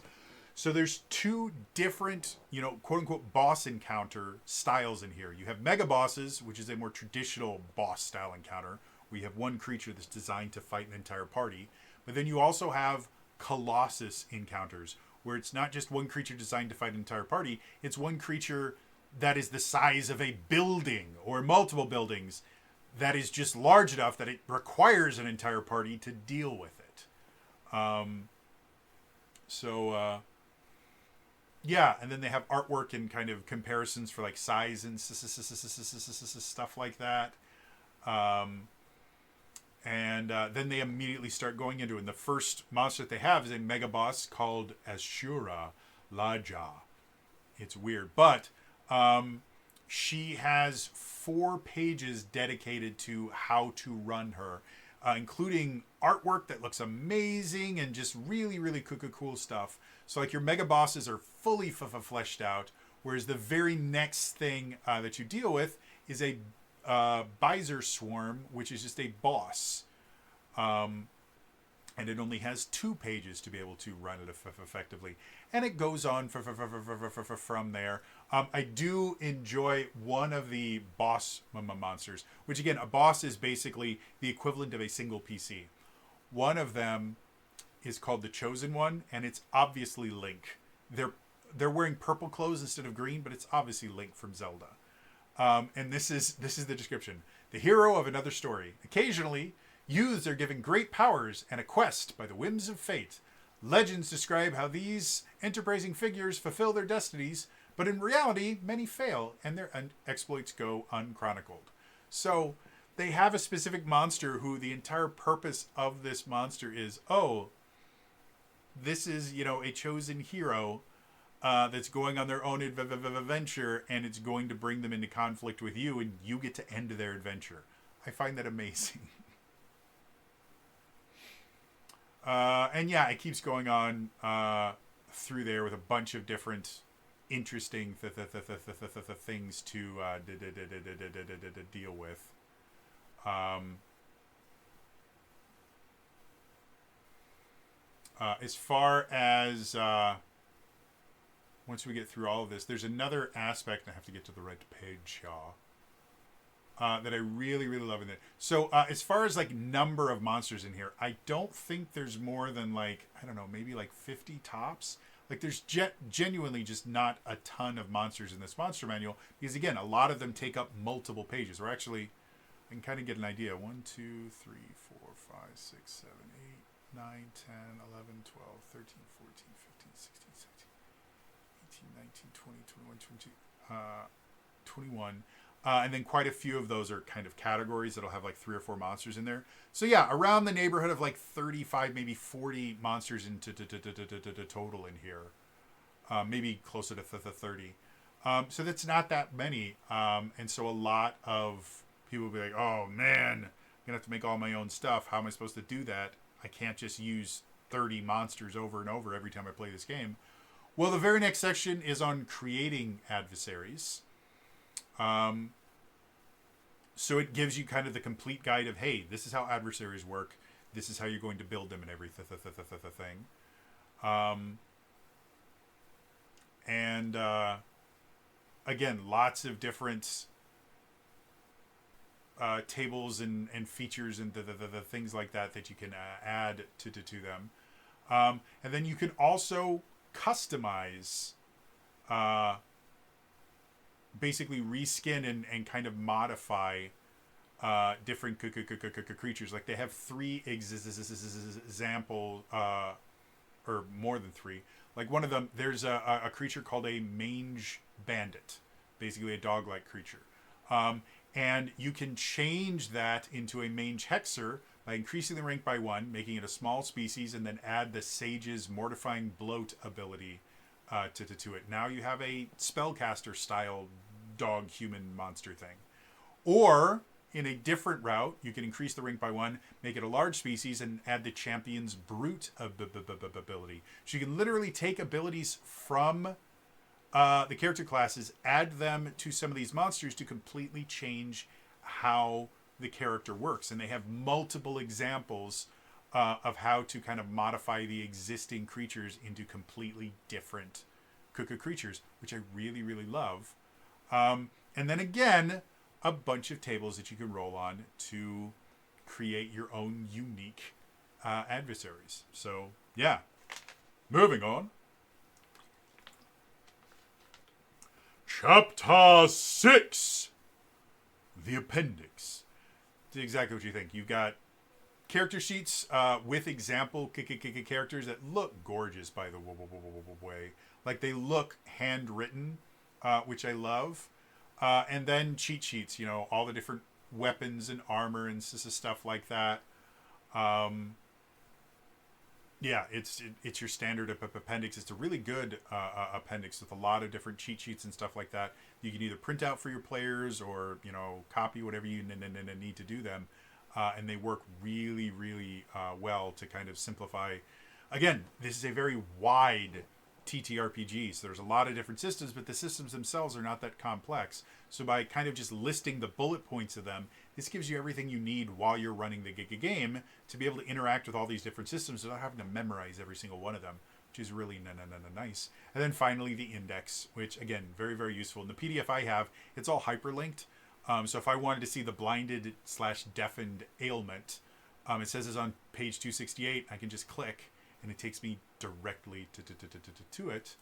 So there's 2 different, quote-unquote boss encounter styles in here. You have mega bosses, which is a more traditional boss style encounter. We have one creature that's designed to fight an entire party. But then you also have Colossus encounters, where it's not just one creature designed to fight an entire party. It's one creature that is the size of a building or multiple buildings that is just large enough that it requires an entire party to deal with it. Yeah, and then they have artwork and kind of comparisons for like size and stuff like that. And then they immediately start going into it. And the first monster that they have is a mega boss called Ashura Laja. It's weird. But she has 4 pages dedicated to how to run her, including artwork that looks amazing and just really, really cool stuff. So like your mega bosses are fully fleshed out, whereas the very next thing that you deal with is a Bizer Swarm, which is just a boss. And it only has 2 pages to be able to run it effectively. And it goes on from there. I do enjoy one of the boss monsters, which again, a boss is basically the equivalent of a single PC. One of them is called the Chosen One, and it's obviously Link. They're wearing purple clothes instead of green, but it's obviously Link from Zelda. And this is the description: the hero of another story. Occasionally, youths are given great powers and a quest by the whims of fate. Legends describe how these enterprising figures fulfill their destinies, but in reality, many fail and their exploits go unchronicled. So they have a specific monster who the entire purpose of this monster is, oh, this is, a chosen hero that's going on their own adventure, and it's going to bring them into conflict with you, and you get to end their adventure. I find that amazing. And yeah, it keeps going on through there with a bunch of different interesting things to deal with. As far as once we get through all of this, there's another aspect, and I have to get to the right page, y'all. That I really, really love in it. So as far as like number of monsters in here, I don't think there's more than like, I don't know, maybe like 50 tops. Like there's genuinely just not a ton of monsters in this monster manual, because again, a lot of them take up multiple pages. Or actually, I can kind of get an idea. 1, 2, 3, 4, 5, 6, 7, 8, 9, 10, 11, 12, 13, 14, 15, 16, 17, 18, 19, 20, 21, 22, 21. And then quite a few of those are kind of categories that'll have like 3 or 4 monsters in there. So yeah, around the neighborhood of like 35, maybe 40 monsters in total in here. Maybe closer to 30. So that's not that many. And so a lot of people will be like, oh man, I'm going to have to make all my own stuff. How am I supposed to do that? I can't just use 30 monsters over and over every time I play this game. Well, the very next section is on creating adversaries. So it gives you kind of the complete guide of, hey, this is how adversaries work. This is how you're going to build them and everything. And again, lots of different tables and features and the things like that you can add to them. And then you can also customize basically reskin and kind of modify different creatures. Like they have 3 example, or more than 3. Like one of them, there's a creature called a mange bandit, basically a dog-like creature. And you can change that into a mange hexer by increasing the rank by 1, making it a small species, and then add the Sage's Mortifying Bloat ability to it. Now you have a spellcaster style dog human monster thing. Or in a different route, you can increase the rank by 1, make it a large species, and add the Champion's Brute ability. So you can literally take abilities from the character classes, add them to some of these monsters to completely change how the character works. And they have multiple examples of how to kind of modify the existing creatures into completely different creatures, which I really, really love. And then again, a bunch of tables that you can roll on to create your own unique adversaries. So, yeah. Moving on. Chapter 6. The Appendix. It's exactly what you think. You've got character sheets with example characters that look gorgeous, by the way. Like they look handwritten, which I love. And then cheat sheets, all the different weapons and armor and stuff like that. Yeah, it's your standard appendix. It's a really good appendix with a lot of different cheat sheets and stuff like that. You can either print out for your players or, copy whatever you need to do them. And they work really, really well to kind of simplify. Again, this is a very wide TTRPGs. There's a lot of different systems, but the systems themselves are not that complex. So by kind of just listing the bullet points of them, this gives you everything you need while you're running the game to be able to interact with all these different systems without having to memorize every single one of them, which is really nice. And then finally the index, which again, very, very useful. In the PDF I have, it's all hyperlinked. So if I wanted to see the blinded/deafened ailment, it says it's on page 268. I can just click and it takes me directly to it,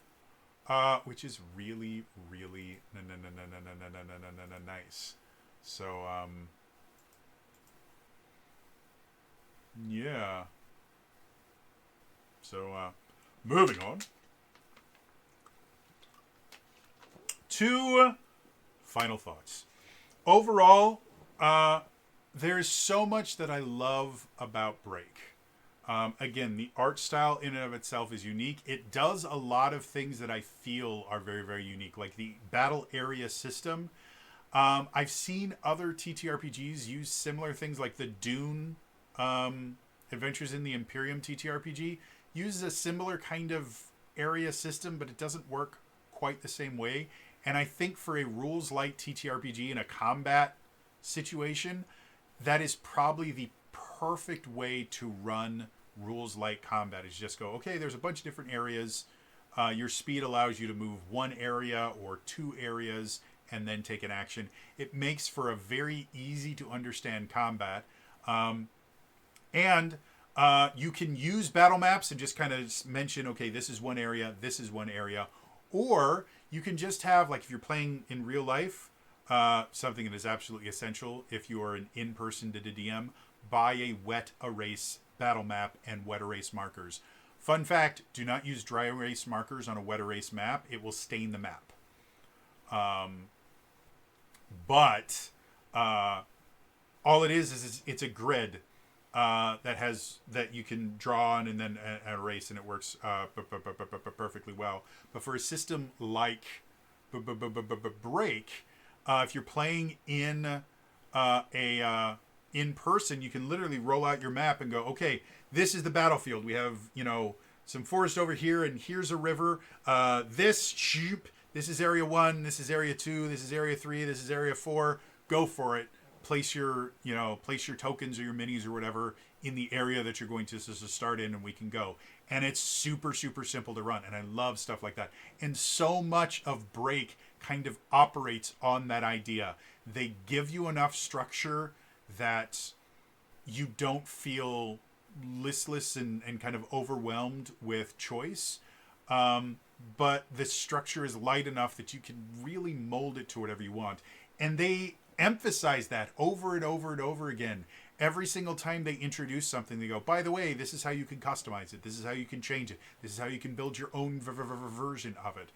which is really, really nice. So, yeah. So, moving on to final thoughts. Overall, there's so much that I love about Break. Again, the art style in and of itself is unique. It does a lot of things that I feel are very, very unique, like the battle area system. I've seen other TTRPGs use similar things, like the Dune Adventures in the Imperium TTRPG uses a similar kind of area system, but it doesn't work quite the same way. And I think for a rules-light TTRPG in a combat situation, that is probably the perfect way to run rules-light combat. Is just go, okay, there's a bunch of different areas. Your speed allows you to move one area or two areas and then take an action. It makes for a very easy to understand combat. And you can use battle maps and just kind of mention, okay, this is one area, this is one area. Or you can just have, like if you're playing in real life, something that is absolutely essential if you are an in-person DM, buy a wet erase battle map and wet erase markers. Fun fact, do not use dry erase markers on a wet erase map. It will stain the map. But all it is it's a grid that you can draw on and then erase, and it works perfectly well. But for a system like Break, if you're playing in in person, you can literally roll out your map and go, okay, this is the battlefield. We have, some forest over here, and here's a river. This is area 1, this is area 2, this is area 3, this is area 4. Go for it. Place your tokens or your minis or whatever in the area that you're going to start in, and we can go. And it's super, super simple to run. And I love stuff like that. And so much of Break kind of operates on that idea. They give you enough structure that you don't feel listless and kind of overwhelmed with choice. But the structure is light enough that you can really mold it to whatever you want. And they emphasize that over and over and over again. Every single time they introduce something, they go, by the way, this is how you can customize it. This is how you can change it. This is how you can build your own version of it.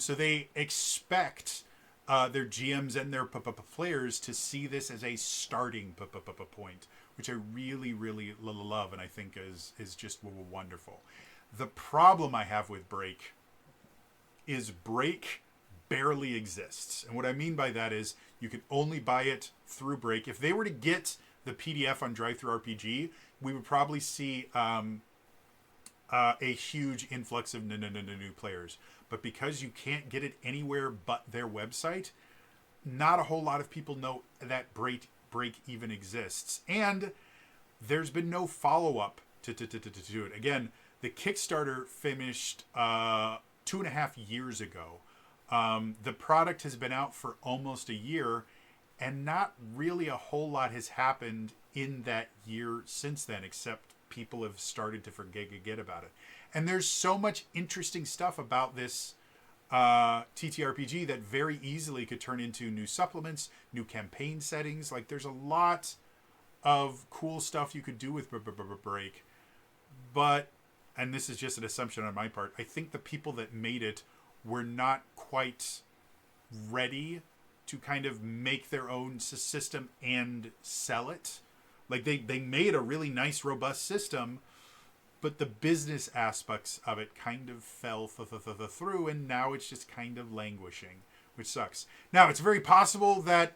So they expect their GMs and their players to see this as a starting point, which I really, really love and I think is just wonderful. The problem I have with Break is Break barely exists. And what I mean by that is you can only buy it through Break. If they were to get the PDF on DriveThruRPG, we would probably see a huge influx of new players. But because you can't get it anywhere but their website, not a whole lot of people know that Break even exists. And there's been no follow-up to it. Again, the Kickstarter finished 2.5 years ago. The product has been out for almost a year, and not really a whole lot has happened in that year since then, except people have started to forget about it. And there's so much interesting stuff about this TTRPG that very easily could turn into new supplements, new campaign settings. Like, there's a lot of cool stuff you could do with Break. But, and this is just an assumption on my part, I think the people that made it were not quite ready to kind of make their own system and sell it. Like, they made a really nice, robust system, but the business aspects of it kind of fell through, and now it's just kind of languishing, which sucks. Now, it's very possible that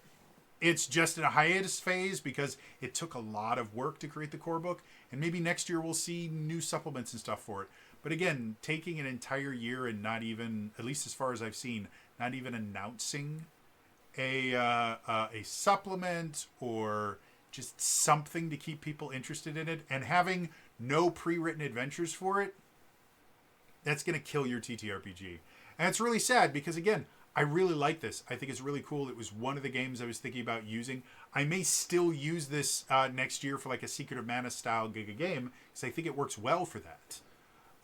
it's just in a hiatus phase because it took a lot of work to create the core book, and maybe next year we'll see new supplements and stuff for it. But again, taking an entire year and not even, at least as far as I've seen, not even announcing a supplement or just something to keep people interested in it, and having no pre-written adventures for it, that's going to kill your TTRPG. And it's really sad because, again, I really like this. I think it's really cool. It was one of the games I was thinking about using. I may still use this next year for like a Secret of Mana style Giga game because I think it works well for that.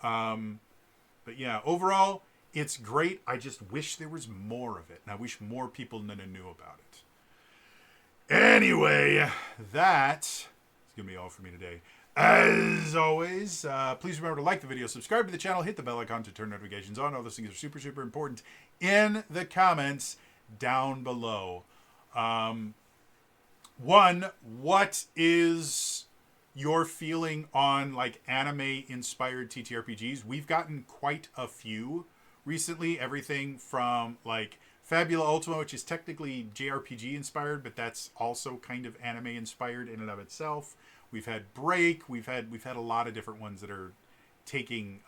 But yeah, overall, it's great. I just wish there was more of it. And I wish more people knew about it. Anyway, that's going to be all for me today. As always, please remember to like the video, subscribe to the channel, hit the bell icon to turn notifications on. All those things are super, super important in the comments down below. One, what is your feeling on like anime-inspired TTRPGs? We've gotten quite a few recently. Everything from like Fabula Ultima, which is technically JRPG inspired, but that's also kind of anime inspired in and of itself. We've had Break. We've had a lot of different ones that are taking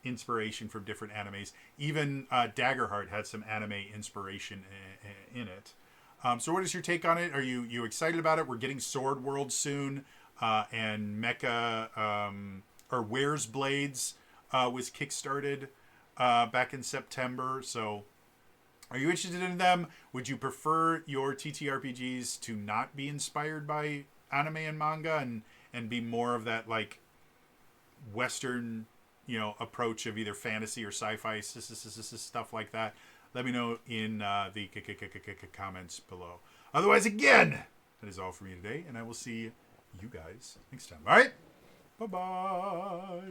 inspiration from different animes. Even Daggerheart had some anime inspiration in it. So what is your take on it? Are you excited about it? We're getting Sword World soon, and Mecha or Where's Blades was kickstarted back in September. So are you interested in them? Would you prefer your TTRPGs to not be inspired by anime and manga and be more of that like Western, approach of either fantasy or sci-fi stuff like that? Let me know in the comments below. Otherwise, again, that is all for me today, and I will see you guys next time. All right? Bye-bye.